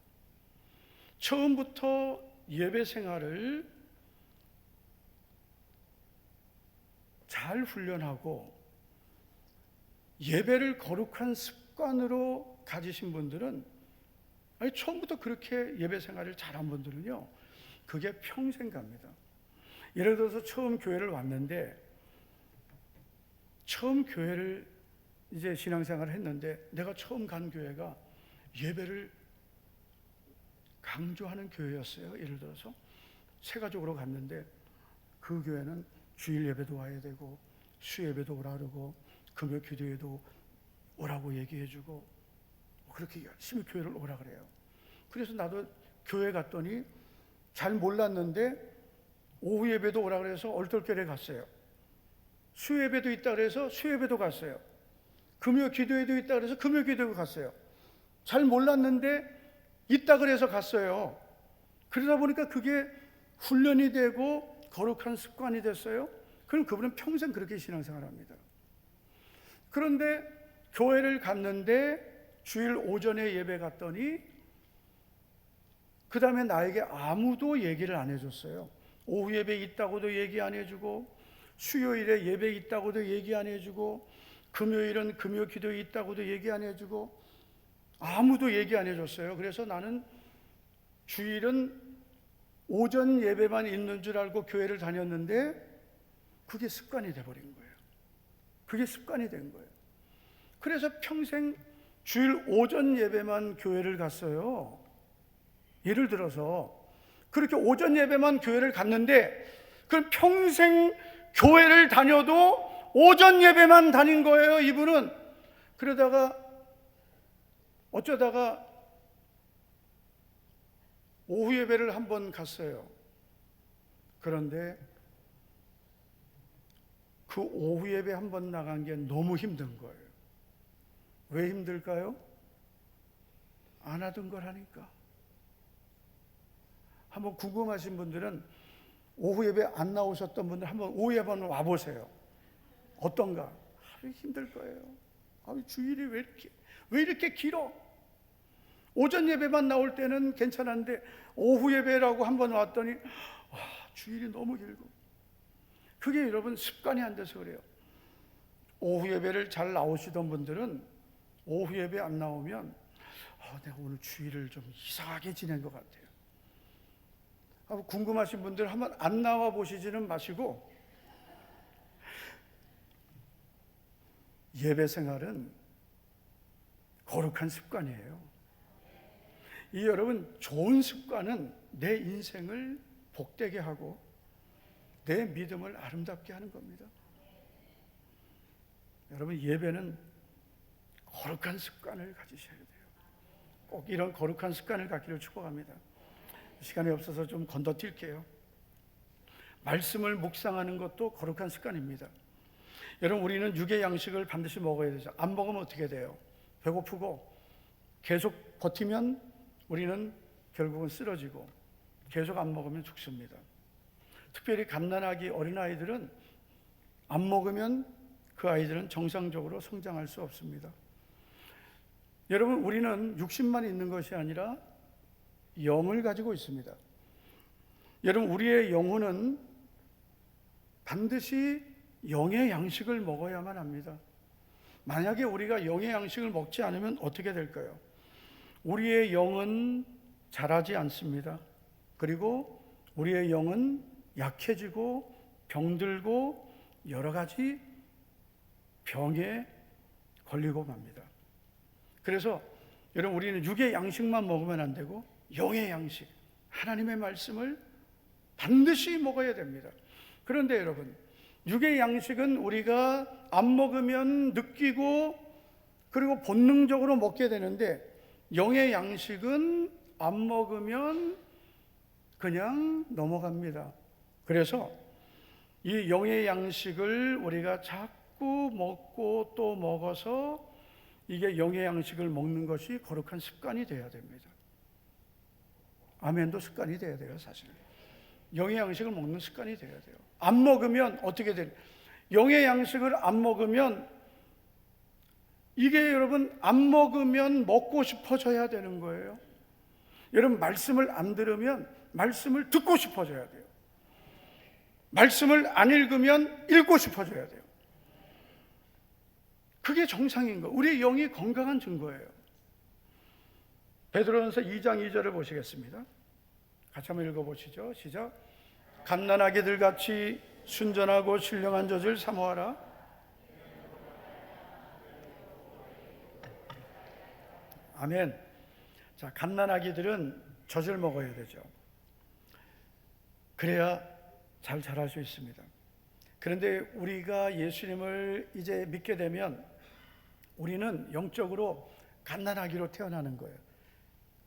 처음부터 예배 생활을 잘 훈련하고 예배를 거룩한 습관으로 가지신 분들은 처음부터 그렇게 예배 생활을 잘한 분들은요 그게 평생 갑니다. 예를 들어서 처음 교회를 왔는데 처음 교회를 이제 신앙생활을 했는데 내가 처음 간 교회가 예배를 강조하는 교회였어요. 예를 들어서 세가족으로 갔는데 그 교회는 주일 예배도 와야 되고 수 예배도 오라 그러고 금요 기도회도 오라고 얘기해주고 그렇게 열심히 교회를 오라 그래요. 그래서 나도 교회 갔더니 잘 몰랐는데 오후 예배도 오라 그래서 얼떨결에 갔어요. 수 예배도 있다 그래서 수 예배도 갔어요. 금요 기도회도 있다 그래서 금요 기도회 갔어요. 잘 몰랐는데 있다 그래서 갔어요. 그러다 보니까 그게 훈련이 되고 거룩한 습관이 됐어요. 그럼 그분은 평생 그렇게 신앙생활합니다. 그런데 교회를 갔는데 주일 오전에 예배 갔더니 그 다음에 나에게 아무도 얘기를 안 해줬어요. 오후 예배 있다고도 얘기 안 해주고 수요일에 예배 있다고도 얘기 안 해주고 금요일은 금요 기도에 있다고도 얘기 안 해주고 아무도 얘기 안 해줬어요. 그래서 나는 주일은 오전 예배만 있는 줄 알고 교회를 다녔는데 그게 습관이 돼버린 거예요. 그게 습관이 된 거예요. 그래서 평생 주일 오전 예배만 교회를 갔어요. 예를 들어서 그렇게 오전 예배만 교회를 갔는데 그럼 평생 교회를 다녀도 오전 예배만 다닌 거예요. 이분은. 그러다가 어쩌다가 오후 예배를 한번 갔어요. 그런데 그 오후 예배 한번 나간 게 너무 힘든 거예요. 왜 힘들까요? 안 하던 걸 하니까. 한번 궁금하신 분들은 오후 예배 안 나오셨던 분들 한번 오후 예배 한번 와보세요. 어떤가? 힘들 거예요. 주일이 왜 이렇게 길어? 오전 예배만 나올 때는 괜찮았는데 오후 예배라고 한번 왔더니 주일이 너무 길고, 그게 여러분 습관이 안 돼서 그래요. 오후 예배를 잘 나오시던 분들은 오후 예배 안 나오면 내가 오늘 주일을 좀 이상하게 지낸 것 같아요. 궁금하신 분들 한번 안 나와 보시지는 마시고, 예배 생활은 거룩한 습관이에요. 이 여러분, 좋은 습관은 내 인생을 복되게 하고 내 믿음을 아름답게 하는 겁니다. 여러분, 예배는 거룩한 습관을 가지셔야 돼요. 꼭 이런 거룩한 습관을 갖기를 축복합니다. 시간이 없어서 좀 건너뛸게요. 말씀을 묵상하는 것도 거룩한 습관입니다. 여러분, 우리는 육의 양식을 반드시 먹어야 되죠. 안 먹으면 어떻게 돼요? 배고프고 계속 버티면 우리는 결국은 쓰러지고, 계속 안 먹으면 죽습니다. 특별히 갓난아기 어린아이들은 안 먹으면 그 아이들은 정상적으로 성장할 수 없습니다. 여러분, 우리는 육신만 있는 것이 아니라 영을 가지고 있습니다. 여러분, 우리의 영혼은 반드시 영의 양식을 먹어야만 합니다. 만약에 우리가 영의 양식을 먹지 않으면 어떻게 될까요? 우리의 영은 자라지 않습니다. 그리고 우리의 영은 약해지고 병들고 여러 가지 병에 걸리고 맙니다. 그래서 여러분, 우리는 육의 양식만 먹으면 안 되고 영의 양식, 하나님의 말씀을 반드시 먹어야 됩니다. 그런데 여러분, 육의 양식은 우리가 안 먹으면 느끼고 그리고 본능적으로 먹게 되는데, 영의 양식은 안 먹으면 그냥 넘어갑니다. 그래서 이 영의 양식을 우리가 자꾸 먹고 또 먹어서 이게 영의 양식을 먹는 것이 거룩한 습관이 되어야 됩니다. 아멘도 습관이 되어야 돼요. 사실 영의 양식을 먹는 습관이 되어야 돼요. 안 먹으면 어떻게 돼요? 영의 양식을 안 먹으면, 이게 여러분, 안 먹으면 먹고 싶어져야 되는 거예요. 여러분, 말씀을 안 들으면 말씀을 듣고 싶어져야 돼요. 말씀을 안 읽으면 읽고 싶어져야 돼요. 그게 정상인 거예요. 우리의 영이 건강한 증거예요. 베드로전서 2장 2절을 보시겠습니다. 같이 한번 읽어보시죠. 시작. 갓난아기들 같이 순전하고 신령한 젖을 사모하라. 아멘. 자, 갓난아기들은 젖을 먹어야 되죠. 그래야 잘 자랄 수 있습니다. 그런데 우리가 예수님을 이제 믿게 되면 우리는 영적으로 갓난아기로 태어나는 거예요.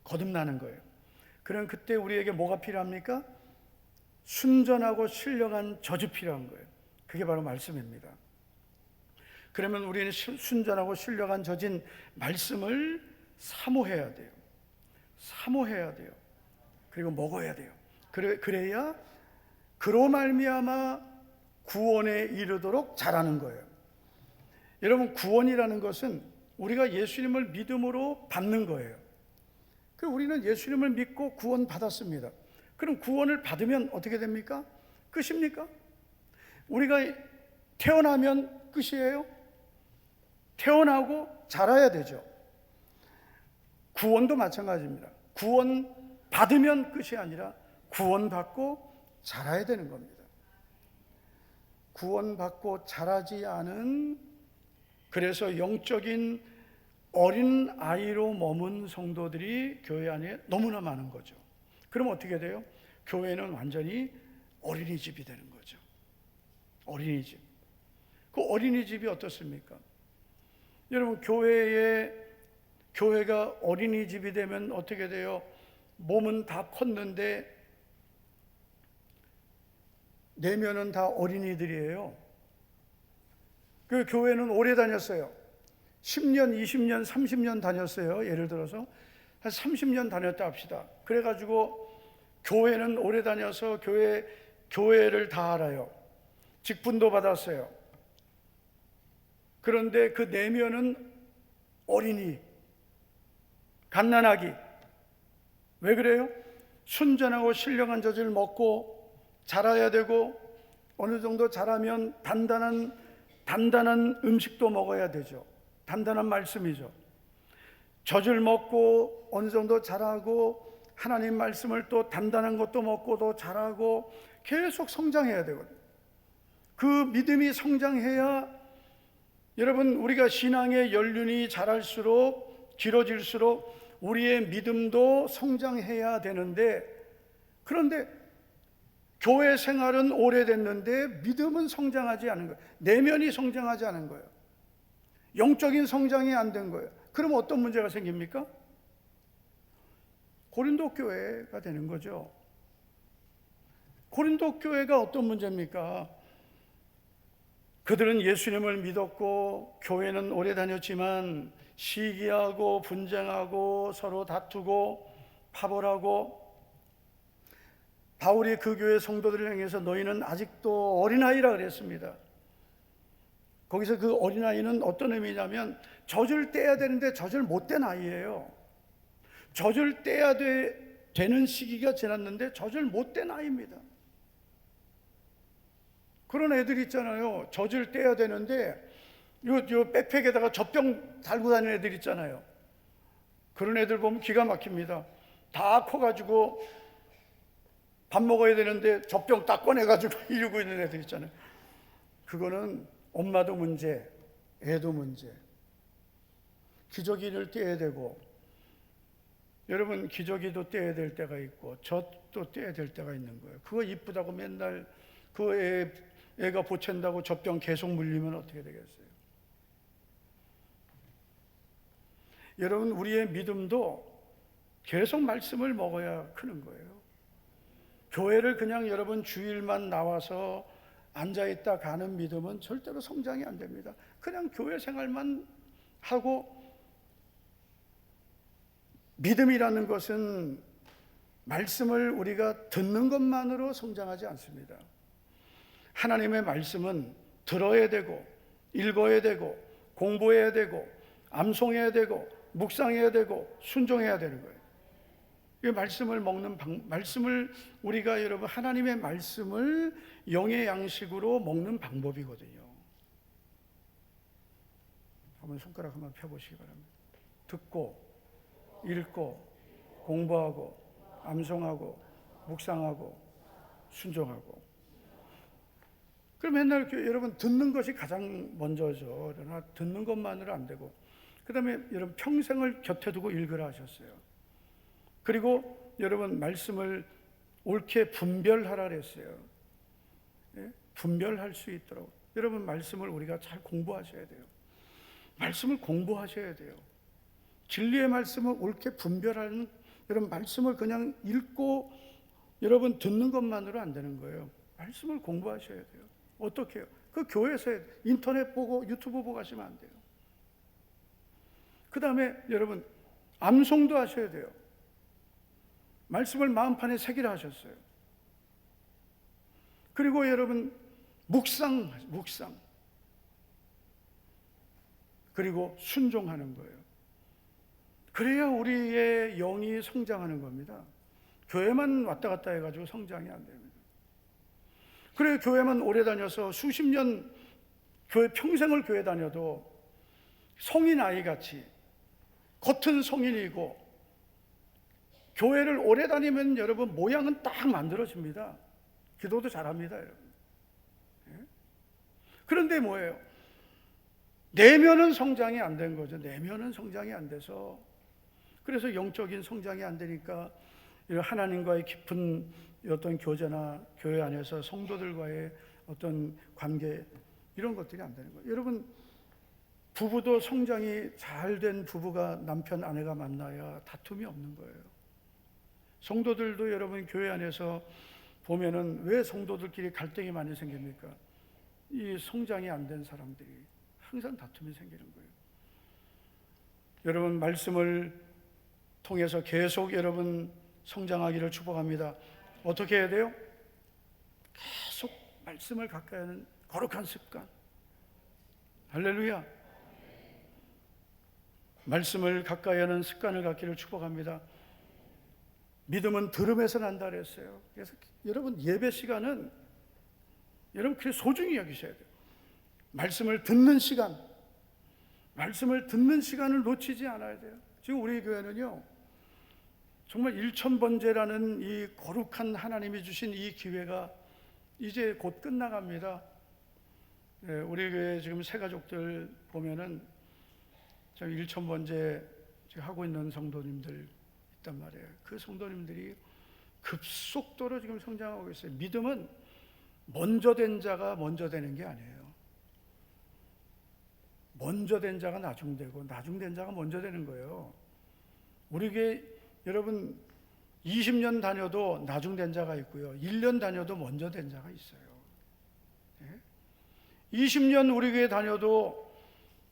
거듭나는 거예요. 그럼 그때 우리에게 뭐가 필요합니까? 순전하고 신령한 젖이 필요한 거예요. 그게 바로 말씀입니다. 그러면 우리는 순전하고 신령한 젖인 말씀을 사모해야 돼요. 사모해야 돼요. 그리고 먹어야 돼요. 그래야 그로 말미암아 구원에 이르도록 자라는 거예요. 여러분, 구원이라는 것은 우리가 예수님을 믿음으로 받는 거예요. 그럼 우리는 예수님을 믿고 구원 받았습니다. 그럼 구원을 받으면 어떻게 됩니까? 끝입니까? 우리가 태어나면 끝이에요? 태어나고 자라야 되죠. 구원도 마찬가지입니다. 구원 받으면 끝이 아니라 구원 받고 자라야 되는 겁니다. 구원 받고 자라지 않은, 그래서 영적인 어린 아이로 머문 성도들이 교회 안에 너무나 많은 거죠. 그럼 어떻게 돼요? 교회는 완전히 어린이집이 되는 거죠. 어린이집. 그 어린이집이 어떻습니까? 여러분, 교회가 어린이집이 되면 어떻게 돼요? 몸은 다 컸는데 내면은 다 어린이들이에요. 그 교회는 오래 다녔어요. 10년, 20년, 30년 다녔어요. 예를 들어서 한 30년 다녔다 합시다. 그래가지고 교회는 오래 다녀서 교회 교회를 다 알아요. 직분도 받았어요. 그런데 그 내면은 어린이, 갓난아기. 왜 그래요? 순전하고 신령한 젖을 먹고 자라야 되고, 어느 정도 자라면 단단한 음식도 먹어야 되죠. 단단한 말씀이죠. 젖을 먹고 어느 정도 자라고, 하나님 말씀을 또 단단한 것도 먹고 또 자라고 계속 성장해야 되거든요. 그 믿음이 성장해야, 여러분, 우리가 신앙의 연륜이 자랄수록, 길어질수록 우리의 믿음도 성장해야 되는데, 그런데 교회 생활은 오래됐는데 믿음은 성장하지 않은 거예요. 내면이 성장하지 않은 거예요. 영적인 성장이 안 된 거예요. 그럼 어떤 문제가 생깁니까? 고린도 교회가 되는 거죠. 고린도 교회가 어떤 문제입니까? 그들은 예수님을 믿었고 교회는 오래 다녔지만 시기하고 분쟁하고 서로 다투고 파벌하고, 바울이 그 교회 성도들을 향해서 너희는 아직도 어린아이라 그랬습니다. 거기서 그 어린아이는 어떤 의미냐면 젖을 떼야 되는데 젖을 못 뗀 아이예요. 젖을 떼야 되는 시기가 지났는데 젖을 못 뗀 아이입니다. 그런 애들 있잖아요. 젖을 떼야 되는데 요 백팩에다가 젖병 달고 다니는 애들 있잖아요. 그런 애들 보면 기가 막힙니다. 다 커가지고 밥 먹어야 되는데 젖병 딱 꺼내가지고 이러고 있는 애들 있잖아요. 그거는 엄마도 문제, 애도 문제. 기저귀를 떼야 되고, 여러분, 기저귀도 떼야 될 때가 있고 젖도 떼야 될 때가 있는 거예요. 그거 이쁘다고 맨날 그 애가 보챈다고 젖병 계속 물리면 어떻게 되겠어요? 여러분, 우리의 믿음도 계속 말씀을 먹어야 크는 거예요. 교회를 그냥 여러분 주일만 나와서 앉아있다 가는 믿음은 절대로 성장이 안 됩니다. 그냥 교회 생활만 하고, 믿음이라는 것은 말씀을 우리가 듣는 것만으로 성장하지 않습니다. 하나님의 말씀은 들어야 되고, 읽어야 되고, 공부해야 되고, 암송해야 되고, 묵상해야 되고, 순종해야 되는 거예요. 이 말씀을 먹는 말씀을 우리가, 여러분, 하나님의 말씀을 영의 양식으로 먹는 방법이거든요. 한번 손가락 한번 펴보시기 바랍니다. 듣고, 읽고, 공부하고, 암송하고, 묵상하고, 순종하고. 그럼 맨날 여러분 듣는 것이 가장 먼저죠. 그러나 듣는 것만으로 안 되고, 그 다음에 여러분 평생을 곁에 두고 읽으라 하셨어요. 그리고 여러분 말씀을 옳게 분별하라 그랬어요. 예? 분별할 수 있도록. 여러분 말씀을 우리가 잘 공부하셔야 돼요. 말씀을 공부하셔야 돼요. 진리의 말씀을 옳게 분별하는, 여러분 말씀을 그냥 읽고 여러분 듣는 것만으로 안 되는 거예요. 말씀을 공부하셔야 돼요. 어떻게 해요? 그 교회에서 인터넷 보고 유튜브 보고 하시면 안 돼요. 그 다음에 여러분 암송도 하셔야 돼요. 말씀을 마음판에 새기라 하셨어요. 그리고 여러분 묵상. 그리고 순종하는 거예요. 그래야 우리의 영이 성장하는 겁니다. 교회만 왔다 갔다 해가지고 성장이 안 됩니다. 그래요. 교회만 오래 다녀서 수십 년, 교회 평생을 교회 다녀도 성인 아이같이 겉은 성인이고, 교회를 오래 다니면 여러분 모양은 딱 만들어집니다. 기도도 잘합니다, 여러분. 그런데 뭐예요? 내면은 성장이 안 된 거죠. 내면은 성장이 안 돼서, 그래서 영적인 성장이 안 되니까 하나님과의 깊은 어떤 교제나 교회 안에서 성도들과의 어떤 관계, 이런 것들이 안 되는 거예요. 여러분, 부부도 성장이 잘 된 부부가 남편 아내가 만나야 다툼이 없는 거예요. 성도들도 여러분 교회 안에서 보면은 왜 성도들끼리 갈등이 많이 생깁니까? 이 성장이 안 된 사람들이 항상 다툼이 생기는 거예요. 여러분 말씀을 통해서 계속 여러분 성장하기를 축복합니다. 어떻게 해야 돼요? 말씀을 가까이 하는 거룩한 습관. 할렐루야. 말씀을 가까이 하는 습관을 갖기를 축복합니다. 믿음은 들음에서 난다 그랬어요. 그래서 여러분 예배 시간은 여러분 그렇게 소중히 여기셔야 돼요. 말씀을 듣는 시간, 말씀을 듣는 시간을 놓치지 않아야 돼요. 지금 우리 교회는요, 정말 1000번째라는 이 거룩한 하나님이 주신 이 기회가 이제 곧 끝나갑니다. 우리 교회 지금 새 가족들 보면은 1000번째 하고 있는 성도님들 있단 말이에요. 그 성도님들이 급속도로 지금 성장하고 있어요. 믿음은 먼저 된 자가 먼저 되는 게 아니에요. 먼저 된 자가 나중 되고 나중 된 자가 먼저 되는 거예요. 우리 교회 여러분 20년 다녀도 나중 된 자가 있고요. 1년 다녀도 먼저 된 자가 있어요. 20년 우리 교회 다녀도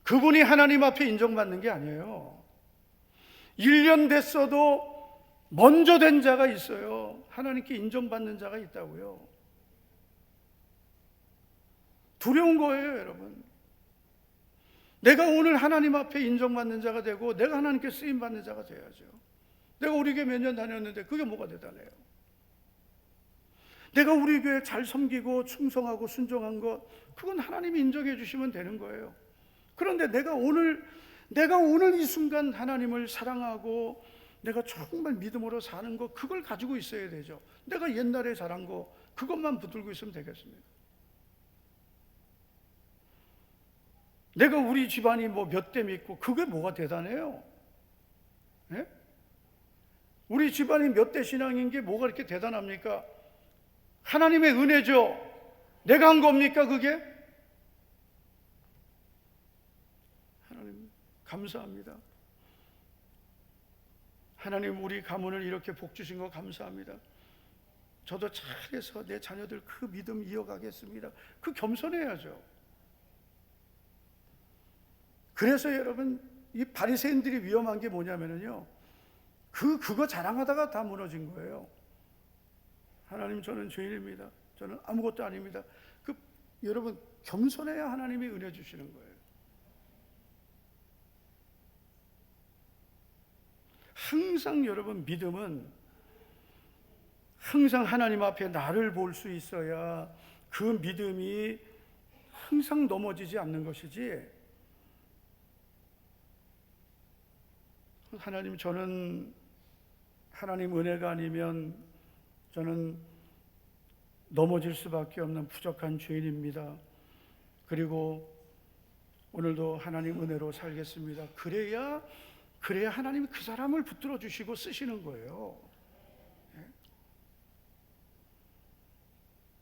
그분이 하나님 앞에 인정받는 게 아니에요. 1년 됐어도 먼저 된 자가 있어요. 하나님께 인정받는 자가 있다고요. 두려운 거예요, 여러분. 내가 오늘 하나님 앞에 인정받는 자가 되고 내가 하나님께 쓰임받는 자가 돼야죠. 내가 우리 교회 몇 년 다녔는데 그게 뭐가 대단해요? 내가 우리 교회 잘 섬기고 충성하고 순종한 것, 그건 하나님이 인정해 주시면 되는 거예요. 그런데 내가 오늘 이 순간 하나님을 사랑하고 내가 정말 믿음으로 사는 거, 그걸 가지고 있어야 되죠. 내가 옛날에 잘한 거 그것만 붙들고 있으면 되겠습니까? 내가 우리 집안이 뭐 몇 대 믿고 그게 뭐가 대단해요? 네? 우리 집안이 몇 대 신앙인 게 뭐가 이렇게 대단합니까? 하나님의 은혜죠. 내가 한 겁니까 그게? 하나님 감사합니다. 하나님 우리 가문을 이렇게 복 주신 거 감사합니다. 저도 잘해서 내 자녀들 그 믿음 이어가겠습니다. 그 겸손해야죠. 그래서 여러분 이 바리새인들이 위험한 게 뭐냐면요, 그거 자랑하다가 다 무너진 거예요. 하나님 저는 죄인입니다. 저는 아무것도 아닙니다. 여러분 겸손해야 하나님이 은혜 주시는 거예요. 항상 여러분 믿음은 항상 하나님 앞에 나를 볼 수 있어야 그 믿음이 항상 넘어지지 않는 것이지, 하나님 저는 하나님 은혜가 아니면 저는 넘어질 수밖에 없는 부족한 죄인입니다. 그리고 오늘도 하나님 은혜로 살겠습니다. 그래야 하나님이 그 사람을 붙들어 주시고 쓰시는 거예요.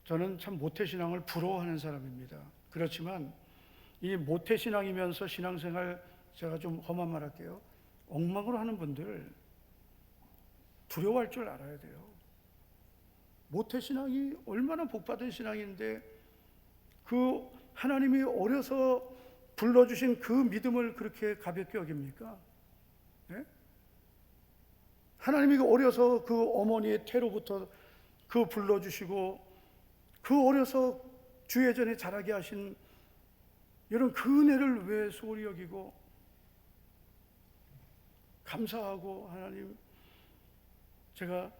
저는 참 모태신앙을 부러워하는 사람입니다. 그렇지만 이 모태신앙이면서 신앙생활, 제가 좀 험한 말 할게요, 엉망으로 하는 분들 두려워할 줄 알아야 돼요. 모태신앙이 얼마나 복받은 신앙인데 그 하나님이 어려서 불러주신 그 믿음을 그렇게 가볍게 여깁니까? 네? 하나님이 어려서 그 어머니의 태로부터 그 불러주시고 그 어려서 주예전에 자라게 하신 이런 그 은혜를 왜 소홀히 여기고, 감사하고 하나님 제가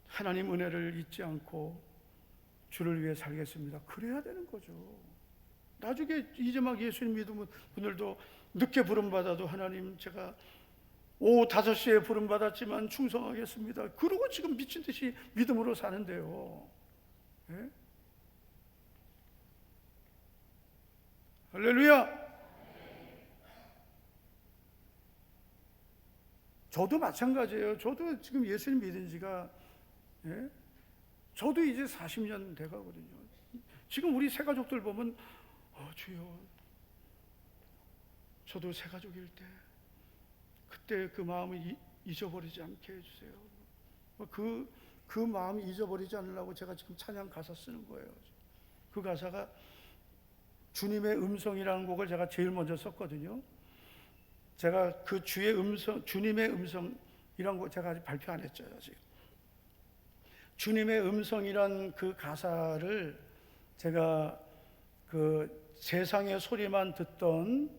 하나님 은혜를 잊지 않고 주를 위해 살겠습니다. 그래야 되는 거죠. 나중에 이제 막 예수님 믿으면 분들도 늦게 부름받아도 하나님 제가 오후 5시에 부름받았지만 충성하겠습니다. 그러고 지금 미친 듯이 믿음으로 사는데요. 네? 할렐루야. 저도 마찬가지예요. 저도 지금 예수님 믿은 지가, 예? 저도 이제 40년 돼가거든요. 지금 우리 새가족들 보면 주여 저도 새가족일 때 그때 그 마음을 잊어버리지 않게 해주세요. 그 마음 잊어버리지 않으려고 제가 지금 찬양 가사 쓰는 거예요. 그 가사가 주님의 음성이라는 곡을 제가 제일 먼저 썼거든요. 제가 그 주의 음성, 주님의 음성이란 거 제가 아직 발표 안 했죠. 아직. 주님의 음성이란 그 가사를 제가 그 세상의 소리만 듣던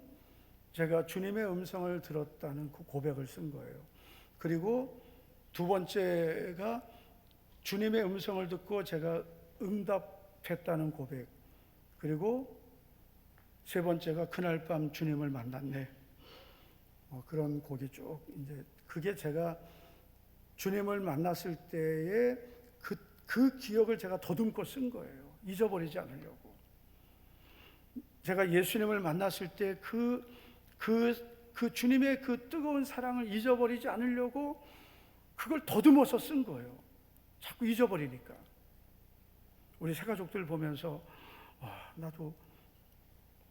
제가 주님의 음성을 들었다는 그 고백을 쓴 거예요. 그리고 두 번째가 주님의 음성을 듣고 제가 응답했다는 고백. 그리고 세 번째가 그날 밤 주님을 만났네. 그런 곡이 쭉 이제 그게 제가 주님을 만났을 때의 그 기억을 제가 더듬고 쓴 거예요. 잊어버리지 않으려고. 제가 예수님을 만났을 때 그 주님의 그 뜨거운 사랑을 잊어버리지 않으려고 그걸 더듬어서 쓴 거예요. 자꾸 잊어버리니까. 우리 새가족들 보면서 나도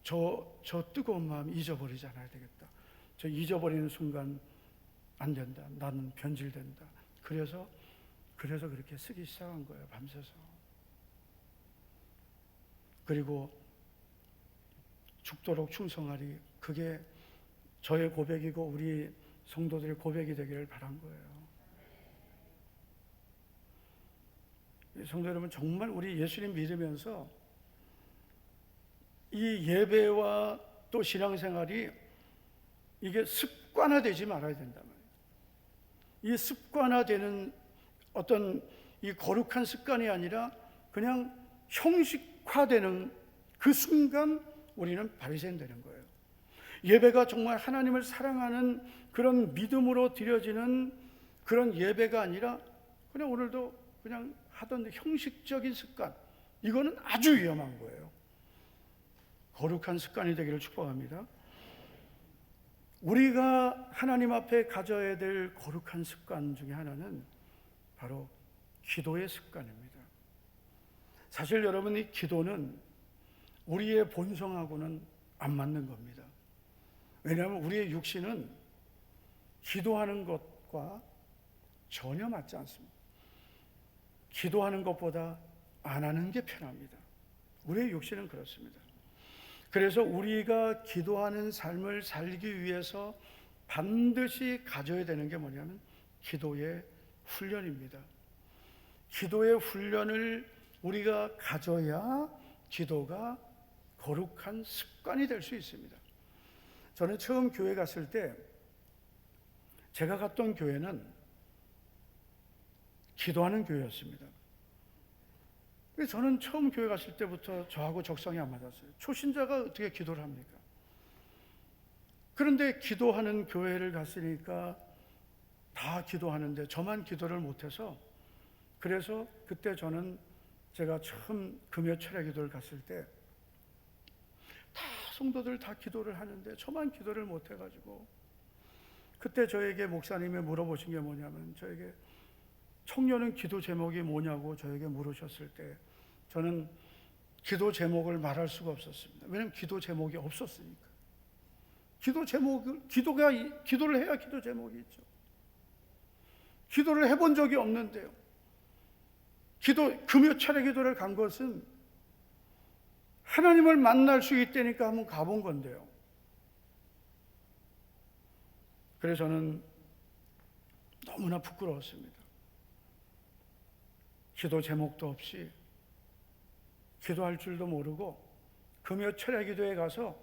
저 뜨거운 마음 잊어버리지 않아야 되겠다. 저 잊어버리는 순간 안 된다. 나는 변질된다. 그래서 그렇게 쓰기 시작한 거예요. 밤새서. 그리고 죽도록 충성하리. 그게 저의 고백이고 우리 성도들의 고백이 되기를 바란 거예요. 성도 여러분, 정말 우리 예수님 믿으면서 이 예배와 또 신앙생활이 이게 습관화되지 말아야 된단 말이에요. 이 습관화되는 어떤 이 거룩한 습관이 아니라 그냥 형식화되는 그 순간 우리는 바리새인 되는 거예요. 예배가 정말 하나님을 사랑하는 그런 믿음으로 드려지는 그런 예배가 아니라 그냥 오늘도 그냥 하던 형식적인 습관, 이거는 아주 위험한 거예요. 거룩한 습관이 되기를 축복합니다. 우리가 하나님 앞에 가져야 될 거룩한 습관 중에 하나는 바로 기도의 습관입니다. 사실 여러분, 이 기도는 우리의 본성하고는 안 맞는 겁니다. 왜냐하면 우리의 육신은 기도하는 것과 전혀 맞지 않습니다. 기도하는 것보다 안 하는 게 편합니다. 우리의 육신은 그렇습니다. 그래서 우리가 기도하는 삶을 살기 위해서 반드시 가져야 되는 게 뭐냐면 기도의 훈련입니다. 기도의 훈련을 우리가 가져야 기도가 거룩한 습관이 될 수 있습니다. 저는 처음 교회 갔을 때 제가 갔던 교회는 기도하는 교회였습니다. 저는 처음 교회 갔을 때부터 저하고 적성이 안 맞았어요. 초신자가 어떻게 기도를 합니까? 그런데 기도하는 교회를 갔으니까 다 기도하는데 저만 기도를 못해서, 그래서 그때 저는 제가 처음 금요 철야 기도를 갔을 때 다 성도들 다 기도를 하는데 저만 기도를 못해가지고, 그때 저에게 목사님이 물어보신 게 뭐냐면, 저에게 청년은 기도 제목이 뭐냐고 저에게 물으셨을 때 저는 기도 제목을 말할 수가 없었습니다. 왜냐하면 기도 제목이 없었으니까. 기도를 해야 기도 제목이 있죠. 기도를 해본 적이 없는데요. 금요 철야 기도를 간 것은 하나님을 만날 수 있다니까 한번 가본 건데요. 그래서 저는 너무나 부끄러웠습니다. 기도 제목도 없이 기도할 줄도 모르고 금요 철야 기도에 가서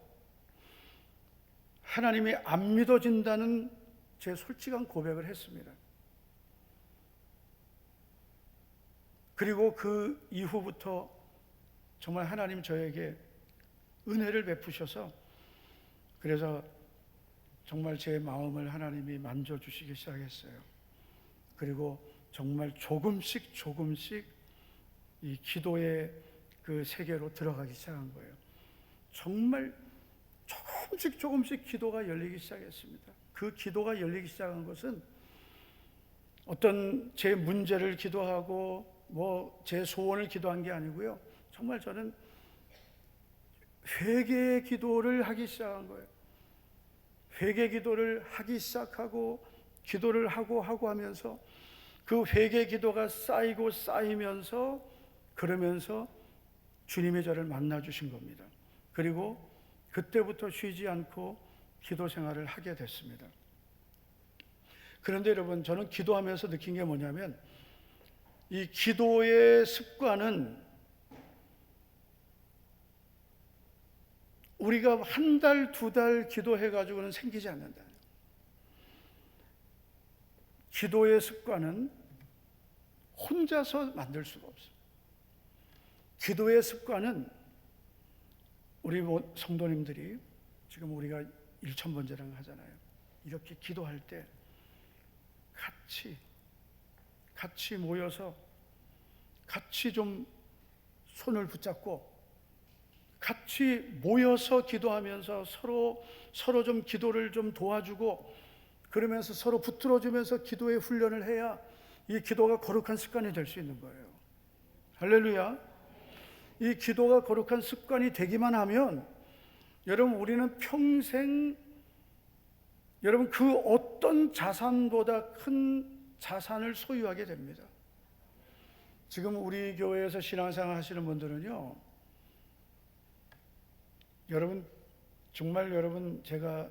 하나님이 안 믿어진다는 제 솔직한 고백을 했습니다. 그리고 그 이후부터 정말 하나님 저에게 은혜를 베푸셔서, 그래서 정말 제 마음을 하나님이 만져주시기 시작했어요. 그리고 정말 조금씩 이 기도의 그 세계로 들어가기 시작한 거예요. 정말 조금씩 기도가 열리기 시작했습니다. 그 기도가 열리기 시작한 것은 어떤 제 문제를 기도하고 제 소원을 기도한 게 아니고요. 정말 저는 회개 기도를 하기 시작한 거예요. 회개 기도를 하기 시작하고 기도를 하고 하면서 그 회개 기도가 쌓이면서 그러면서 주님의 저를 만나 주신 겁니다. 그리고 그때부터 쉬지 않고 기도 생활을 하게 됐습니다. 그런데 여러분, 저는 기도하면서 느낀 게 뭐냐면, 이 기도의 습관은 우리가 한 달, 두 달 기도해가지고는 생기지 않는다. 기도의 습관은 혼자서 만들 수가 없어요. 기도의 습관은 우리 성도님들이 지금 우리가 1000번제랑 하잖아요. 이렇게 기도할 때 같이 모여서 같이 좀 손을 붙잡고 같이 모여서 기도하면서 서로 좀 기도를 좀 도와주고 그러면서 서로 붙들어주면서 기도의 훈련을 해야 이 기도가 거룩한 습관이 될 수 있는 거예요. 할렐루야. 이 기도가 거룩한 습관이 되기만 하면 여러분 우리는 평생 여러분 그 어떤 자산보다 큰 자산을 소유하게 됩니다. 지금 우리 교회에서 신앙생활 하시는 분들은요, 여러분 정말 여러분 제가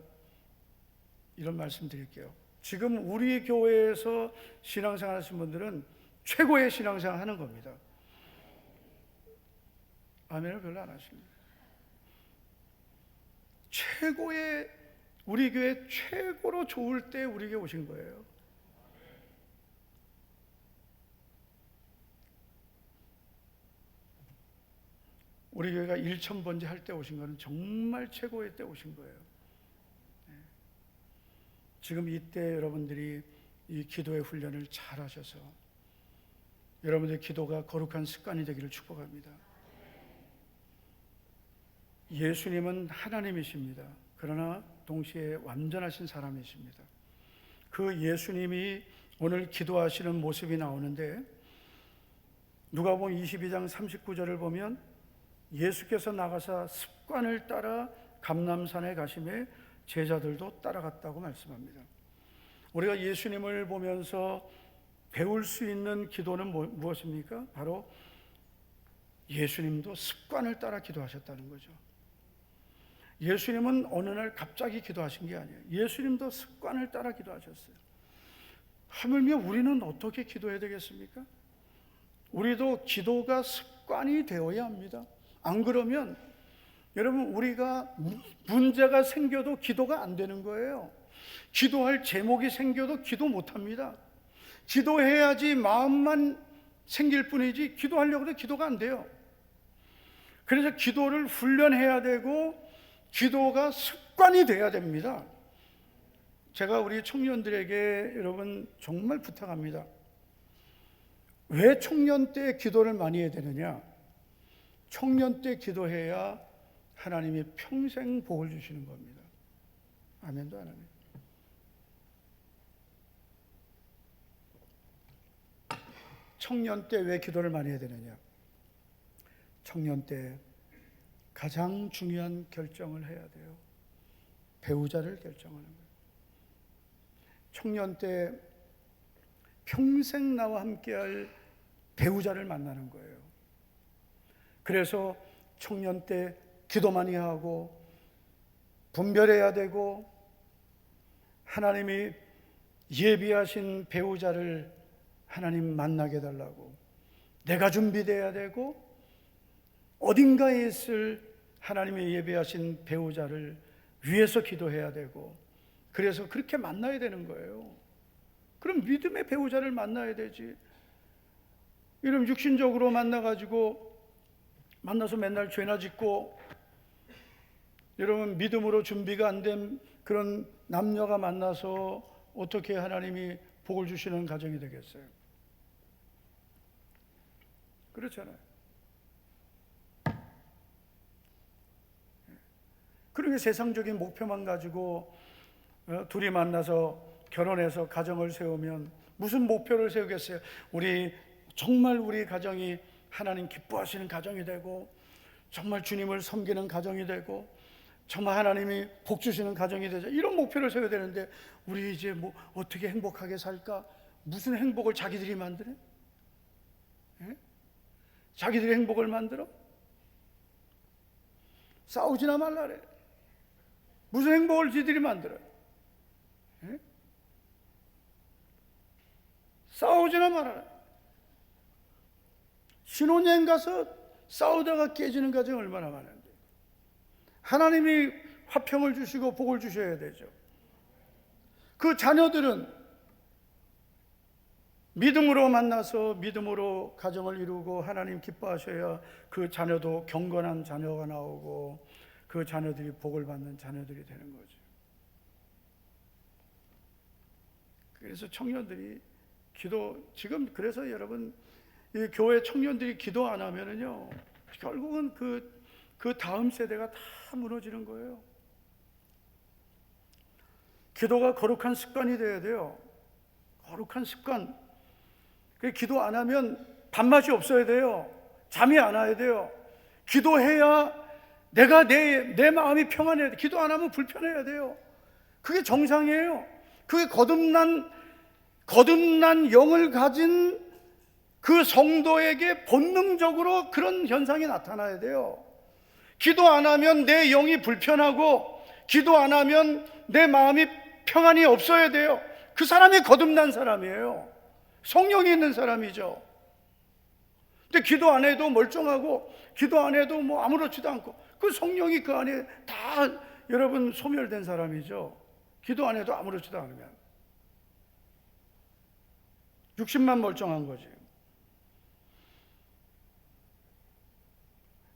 이런 말씀 드릴게요. 지금 우리 교회에서 신앙생활 하시는 분들은 최고의 신앙생활 하는 겁니다. 아멘을 별로 안 하십니다. 우리 교회 최고로 좋을 때 우리 교회 오신 거예요. 우리 교회가 1000번째 할 때 오신 거는 정말 최고의 때 오신 거예요. 지금 이때 여러분들이 이 기도의 훈련을 잘 하셔서 여러분들의 기도가 거룩한 습관이 되기를 축복합니다. 예수님은 하나님이십니다. 그러나 동시에 완전하신 사람이십니다. 그 예수님이 오늘 기도하시는 모습이 나오는데 누가복음 22장 39절을 보면 예수께서 나가사 습관을 따라 감람산에 가심에 제자들도 따라갔다고 말씀합니다. 우리가 예수님을 보면서 배울 수 있는 기도는 무엇입니까? 바로 예수님도 습관을 따라 기도하셨다는 거죠. 예수님은 어느 날 갑자기 기도하신 게 아니에요. 예수님도 습관을 따라 기도하셨어요. 하물며 우리는 어떻게 기도해야 되겠습니까? 우리도 기도가 습관이 되어야 합니다. 안 그러면 여러분 우리가 문제가 생겨도 기도가 안 되는 거예요. 기도할 제목이 생겨도 기도 못합니다. 기도해야지 마음만 생길 뿐이지 기도하려고 해도 기도가 안 돼요. 그래서 기도를 훈련해야 되고 기도가 습관이 돼야 됩니다. 제가 우리 청년들에게 여러분 정말 부탁합니다. 왜 청년 때 기도를 많이 해야 되느냐? 청년 때 기도해야 하나님이 평생 복을 주시는 겁니다. 아멘도 안 합니다. 청년 때 왜 기도를 많이 해야 되느냐? 청년 때 가장 중요한 결정을 해야 돼요. 배우자를 결정하는 거예요. 청년 때 평생 나와 함께할 배우자를 만나는 거예요. 그래서 청년 때 기도 많이 하고 분별해야 되고 하나님이 예비하신 배우자를 하나님 만나게 해달라고 내가 준비돼야 되고 어딘가에 있을 하나님이 예비하신 배우자를 위해서 기도해야 되고 그래서 그렇게 만나야 되는 거예요. 그럼 믿음의 배우자를 만나야 되지. 이런 육신적으로 만나서 맨날 죄나 짓고 여러분 믿음으로 준비가 안 된 그런 남녀가 만나서 어떻게 하나님이 복을 주시는 가정이 되겠어요? 그렇잖아요. 그렇게 세상적인 목표만 가지고 둘이 만나서 결혼해서 가정을 세우면 무슨 목표를 세우겠어요? 정말 우리 가정이 하나님 기뻐하시는 가정이 되고 정말 주님을 섬기는 가정이 되고 정말 하나님이 복 주시는 가정이 되자 이런 목표를 세워야 되는데 우리 이제 뭐 어떻게 행복하게 살까? 무슨 행복을 자기들이 만드네? 예? 자기들이 행복을 만들어? 싸우지나 말라래. 무슨 행복을 지들이 만들어요? 예? 싸우지나 말아라. 신혼여행 가서 싸우다가 깨지는 가정 얼마나 많은데 하나님이 화평을 주시고 복을 주셔야 되죠. 그 자녀들은 믿음으로 만나서 믿음으로 가정을 이루고 하나님 기뻐하셔야 그 자녀도 경건한 자녀가 나오고 그 자녀들이 복을 받는 자녀들이 되는 거죠. 그래서 청년들이 지금 그래서 여러분 이 교회 청년들이 기도 안 하면은요 결국은 그 다음 세대가 다 무너지는 거예요. 기도가 거룩한 습관이 돼야 돼요. 거룩한 습관. 기도 안 하면 밥맛이 없어야 돼요. 잠이 안 와야 돼요. 기도해야 내가 내 마음이 평안해야 돼. 기도 안 하면 불편해야 돼요. 그게 정상이에요. 그게 거듭난 영을 가진 그 성도에게 본능적으로 그런 현상이 나타나야 돼요. 기도 안 하면 내 영이 불편하고 기도 안 하면 내 마음이 평안이 없어야 돼요. 그 사람이 거듭난 사람이에요. 성령이 있는 사람이죠. 근데 기도 안 해도 멀쩡하고 기도 안 해도 뭐 아무렇지도 않고 그 성령이 그 안에 다 여러분 소멸된 사람이죠. 기도 안 해도 아무렇지도 않으면 육신만 멀쩡한 거지.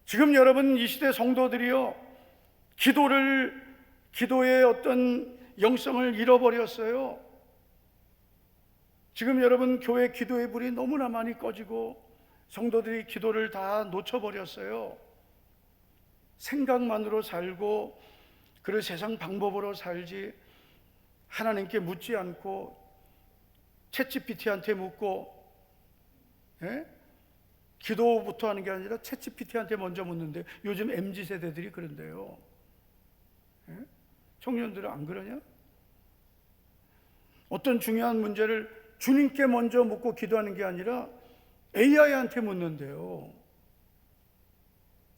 지금 여러분 이 시대 성도들이요 기도의 어떤 영성을 잃어버렸어요. 지금 여러분 교회 기도의 불이 너무나 많이 꺼지고 성도들이 기도를 다 놓쳐버렸어요. 생각만으로 살고 그리고 세상 방법으로 살지 하나님께 묻지 않고 챗GPT한테 묻고 기도부터 하는 게 아니라 챗GPT한테 먼저 묻는데 요즘 MZ세대들이 그런데요. 청년들은 안 그러냐? 어떤 중요한 문제를 주님께 먼저 묻고 기도하는 게 아니라 AI한테 묻는데요.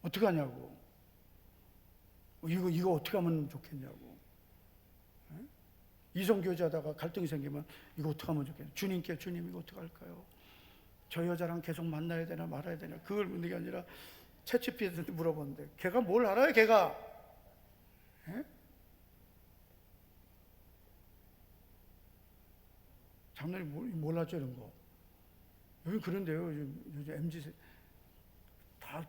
어떻게 하냐고. 이거 어떻게 하면 좋겠냐고. 이성교제하다가 갈등이 생기면 이거 어떻게 하면 좋겠냐. 주님 이거 어떻게 할까요? 저 여자랑 계속 만나야 되나 말아야 되나. 그걸 묻는 게 아니라 챗GPT한테 물어보는데 걔가 뭘 알아요 걔가. 장난이 몰랐죠 이런 거. 여기 그런데요 요즘 MZ 다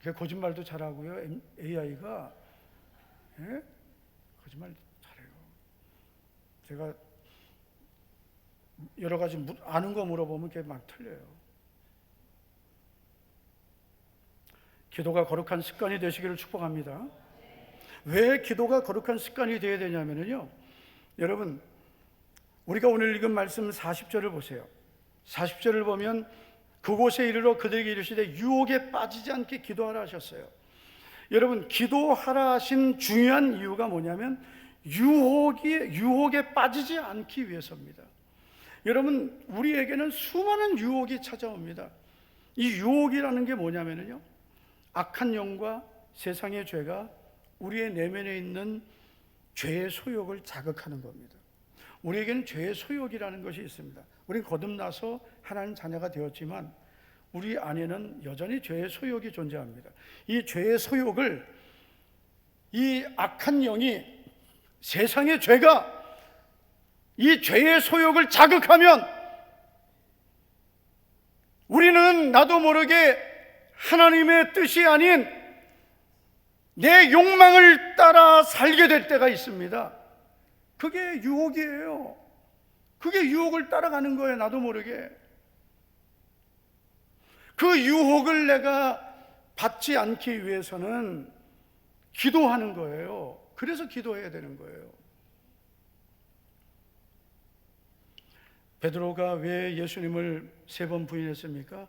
걔 거짓말도 잘하고요. AI가 거짓말 잘해요. 제가 여러 가지 아는 거 물어보면 걔 막 틀려요. 기도가 거룩한 습관이 되시기를 축복합니다. 왜 기도가 거룩한 습관이 되어야 되냐면요 여러분 우리가 오늘 읽은 말씀 40절을 보세요. 40절을 보면 그곳에 이르러 그들에게 이르시되 유혹에 빠지지 않게 기도하라 하셨어요. 여러분 기도하라 하신 중요한 이유가 뭐냐면 유혹에 빠지지 않기 위해서입니다. 여러분 우리에게는 수많은 유혹이 찾아옵니다. 이 유혹이라는 게 뭐냐면요 악한 영과 세상의 죄가 우리의 내면에 있는 죄의 소욕을 자극하는 겁니다. 우리에게는 죄의 소욕이라는 것이 있습니다. 우리는 거듭나서 하나님 자녀가 되었지만 우리 안에는 여전히 죄의 소욕이 존재합니다. 이 죄의 소욕을 이 악한 영이 세상의 죄가 이 죄의 소욕을 자극하면 우리는 나도 모르게 하나님의 뜻이 아닌 내 욕망을 따라 살게 될 때가 있습니다. 그게 유혹이에요. 그게 유혹을 따라가는 거예요. 나도 모르게. 그 유혹을 내가 받지 않기 위해서는 기도하는 거예요. 그래서 기도해야 되는 거예요. 베드로가 왜 예수님을 3번 부인했습니까?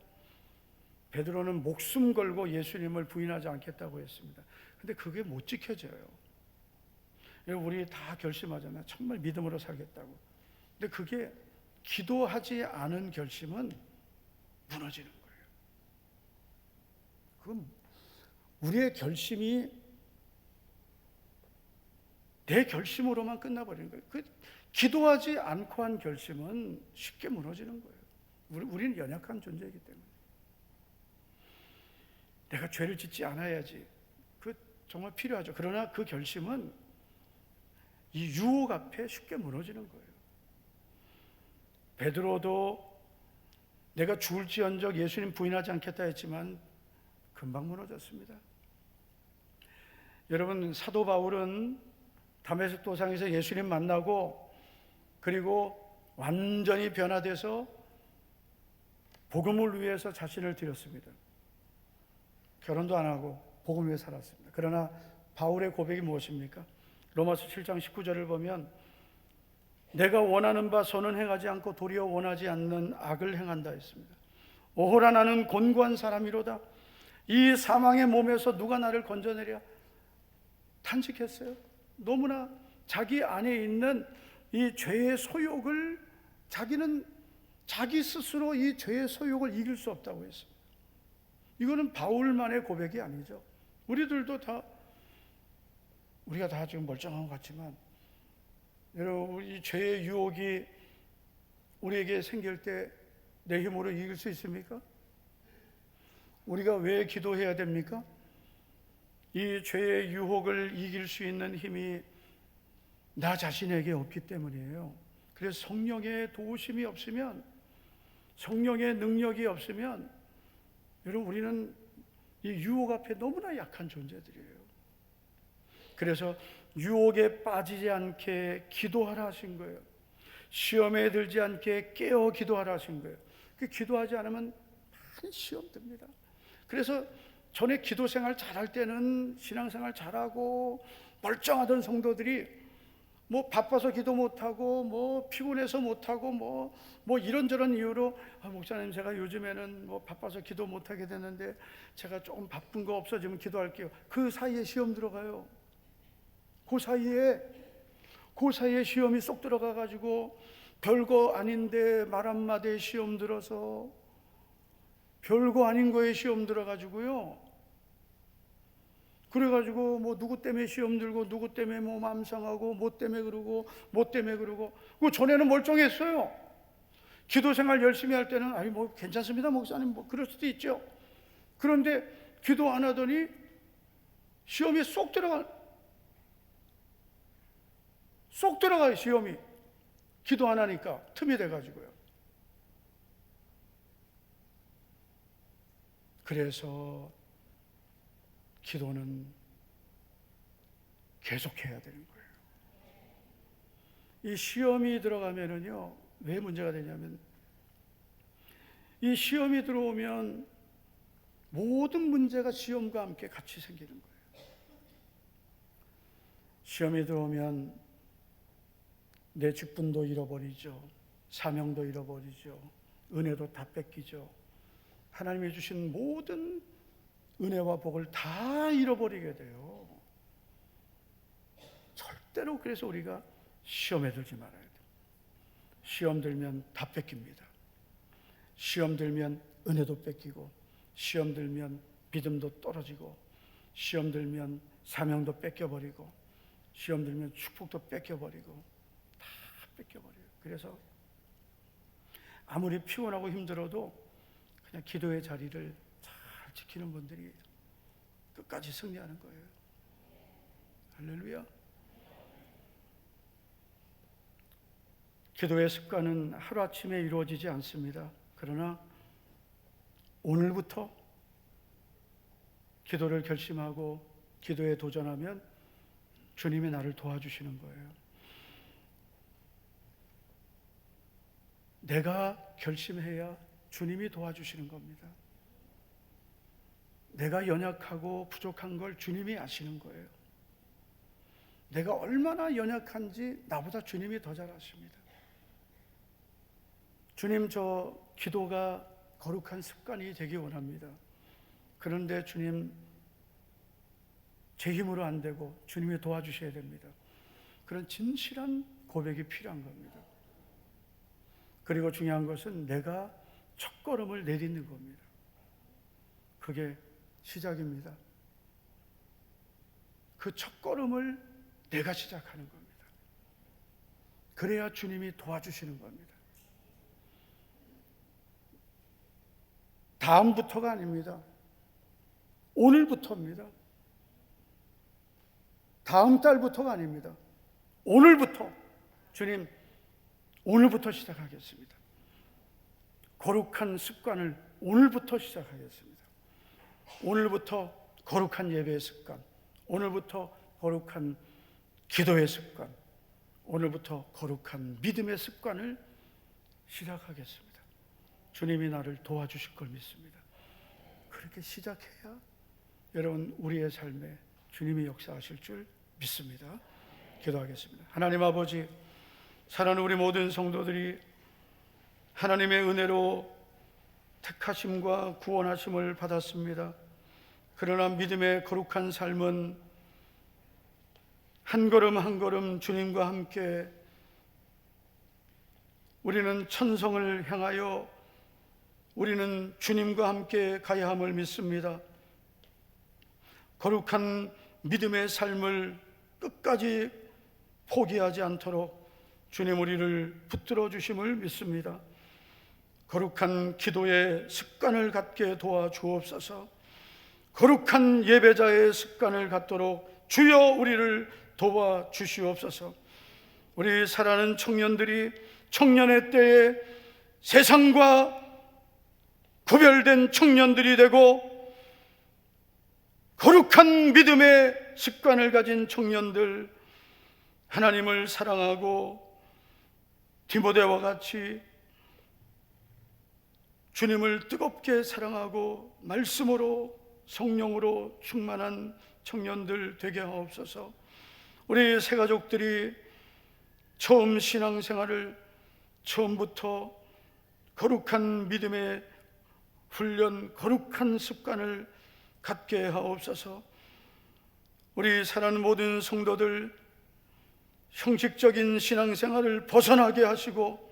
베드로는 목숨 걸고 예수님을 부인하지 않겠다고 했습니다. 근데 그게 못 지켜져요. 우리 다 결심하잖아요. 정말 믿음으로 살겠다고. 근데 그게 기도하지 않은 결심은 무너지는 거예요. 그건 우리의 결심이 내 결심으로만 끝나버리는 거예요. 기도하지 않고 한 결심은 쉽게 무너지는 거예요. 우리는 연약한 존재이기 때문에. 내가 죄를 짓지 않아야지. 정말 필요하죠. 그러나 그 결심은 이 유혹 앞에 쉽게 무너지는 거예요. 베드로도 내가 죽을지언정 예수님 부인하지 않겠다 했지만 금방 무너졌습니다. 여러분, 사도 바울은 다메섹 도상에서 예수님 만나고 그리고 완전히 변화돼서 복음을 위해서 자신을 드렸습니다. 결혼도 안 하고 복음 위해 살았습니다. 그러나 바울의 고백이 무엇입니까? 로마서 7장 19절을 보면 내가 원하는 바 선은 행하지 않고 도리어 원하지 않는 악을 행한다 했습니다. 오호라 나는 곤고한 사람이로다. 이 사망의 몸에서 누가 나를 건져내랴. 탄식했어요. 너무나 자기 안에 있는 이 죄의 소욕을 자기는 자기 스스로 이 죄의 소욕을 이길 수 없다고 했습니다. 이거는 바울만의 고백이 아니죠. 우리들도 우리가 다 지금 멀쩡한 것 같지만 여러분, 이 죄의 유혹이 우리에게 생길 때 내 힘으로 이길 수 있습니까? 우리가 왜 기도해야 됩니까? 이 죄의 유혹을 이길 수 있는 힘이 나 자신에게 없기 때문이에요. 그래서 성령의 도우심이 없으면, 성령의 능력이 없으면 여러분, 우리는 이 유혹 앞에 너무나 약한 존재들이에요. 그래서 유혹에 빠지지 않게 기도하라 하신 거예요. 시험에 들지 않게 깨어 기도하라 하신 거예요. 그 기도하지 않으면 많은 시험 듭니다. 그래서 전에 기도 생활 잘할 때는 신앙생활 잘하고 멀쩡하던 성도들이 뭐 바빠서 기도 못하고 뭐 피곤해서 못하고 뭐 이런저런 이유로 목사님 제가 요즘에는 뭐 바빠서 기도 못하게 되는데 제가 조금 바쁜 거 없어지면 기도할게요. 그 사이에 시험 들어가요. 그 사이에 시험이 쏙 들어가 가지고 별거 아닌데 말 한마디에 시험 들어서 별거 아닌 거에 시험 들어가지고요. 그래가지고 뭐 누구 때문에 시험 들고 누구 때문에 뭐 마음 상하고 뭐 때문에 그러고 그 전에는 멀쩡했어요. 기도 생활 열심히 할 때는 아니 뭐 괜찮습니다 목사님 뭐 그럴 수도 있죠. 그런데 기도 안 하더니 시험이 쏙 들어가요. 시험이 기도 안 하니까 틈이 돼가지고요. 그래서 기도는 계속해야 되는 거예요. 이 시험이 들어가면은요, 왜 문제가 되냐면 이 시험이 들어오면 모든 문제가 시험과 함께 같이 생기는 거예요. 시험이 들어오면 내 직분도 잃어버리죠. 사명도 잃어버리죠. 은혜도 다 뺏기죠. 하나님이 주신 모든 은혜와 복을 다 잃어버리게 돼요. 절대로 그래서 우리가 시험에 들지 말아야 돼요. 시험 들면 다 뺏깁니다. 시험 들면 은혜도 뺏기고, 시험 들면 믿음도 떨어지고, 시험 들면 사명도 뺏겨버리고, 시험 들면 축복도 뺏겨버리고, 다 뺏겨버려요. 그래서 아무리 피곤하고 힘들어도 그냥 기도의 자리를 잘 지키는 분들이 끝까지 승리하는 거예요. 할렐루야. 기도의 습관은 하루아침에 이루어지지 않습니다. 그러나 오늘부터 기도를 결심하고 기도에 도전하면 주님이 나를 도와주시는 거예요. 내가 결심해야 주님이 도와주시는 겁니다. 내가 연약하고 부족한 걸 주님이 아시는 거예요. 내가 얼마나 연약한지 나보다 주님이 더 잘 아십니다. 주님, 저 기도가 거룩한 습관이 되기 원합니다. 그런데 주님, 제 힘으로 안 되고 주님이 도와주셔야 됩니다. 그런 진실한 고백이 필요한 겁니다. 그리고 중요한 것은 내가 첫걸음을 내딛는 겁니다. 그게 시작입니다. 그 첫걸음을 내가 시작하는 겁니다. 그래야 주님이 도와주시는 겁니다. 다음부터가 아닙니다. 오늘부터입니다. 다음 달부터가 아닙니다. 오늘부터, 주님, 오늘부터 시작하겠습니다. 거룩한 습관을 오늘부터 시작하겠습니다. 오늘부터 거룩한 예배의 습관, 오늘부터 거룩한 기도의 습관, 오늘부터 거룩한 믿음의 습관을 시작하겠습니다. 주님이 나를 도와주실 걸 믿습니다. 그렇게 시작해야 여러분 우리의 삶에 주님이 역사하실 줄 믿습니다. 기도하겠습니다. 하나님 아버지, 사랑하는 우리 모든 성도들이 하나님의 은혜로 택하심과 구원하심을 받았습니다. 그러나 믿음의 거룩한 삶은 한 걸음 한 걸음 주님과 함께 우리는 천성을 향하여 우리는 주님과 함께 가야 함을 믿습니다. 거룩한 믿음의 삶을 끝까지 포기하지 않도록 주님 우리를 붙들어 주심을 믿습니다. 거룩한 기도의 습관을 갖게 도와주옵소서. 거룩한 예배자의 습관을 갖도록 주여 우리를 도와주시옵소서. 우리 사랑하는 청년들이 청년의 때에 세상과 구별된 청년들이 되고 거룩한 믿음의 습관을 가진 청년들, 하나님을 사랑하고 디모데와 같이 주님을 뜨겁게 사랑하고 말씀으로 성령으로 충만한 청년들 되게 하옵소서. 우리 새가족들이 처음 신앙생활을 처음부터 거룩한 믿음의 훈련, 거룩한 습관을 갖게 하옵소서. 우리 사랑하는 모든 성도들 형식적인 신앙생활을 벗어나게 하시고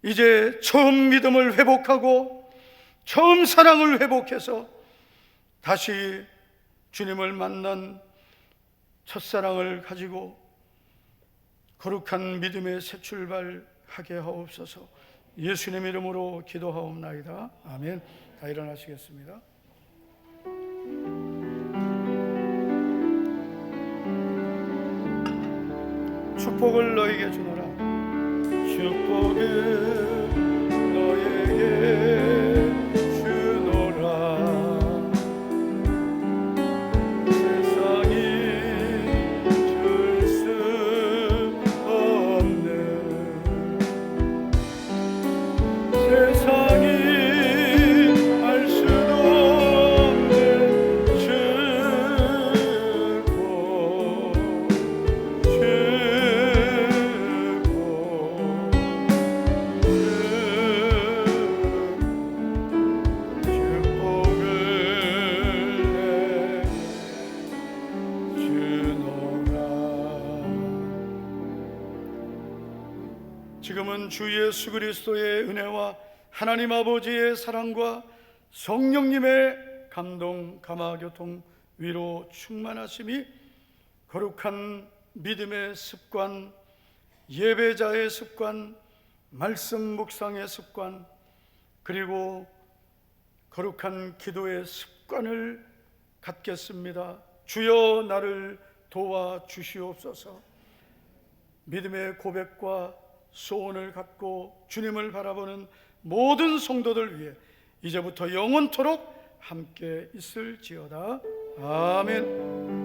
이제 처음 믿음을 회복하고 처음 사랑을 회복해서 다시 주님을 만난 첫사랑을 가지고 거룩한 믿음의 새 출발하게 하옵소서. 예수님 이름으로 기도하옵나이다. 아멘. 다 일어나시겠습니다. 축복을 너에게 주노라. 축복을 너에게 주노라. 세상이 줄 수 없는, 세상이 알 수도 없는 지금은 주 예수 그리스도의 은혜와 하나님 아버지의 사랑과 성령님의 감동, 감화, 교통, 위로, 충만하심이 거룩한 믿음의 습관, 예배자의 습관, 말씀 묵상의 습관, 그리고 거룩한 기도의 습관을 갖겠습니다. 주여 나를 도와주시옵소서. 믿음의 고백과 소원을 갖고 주님을 바라보는 모든 성도들 위해 이제부터 영원토록 함께 있을지어다. 아멘.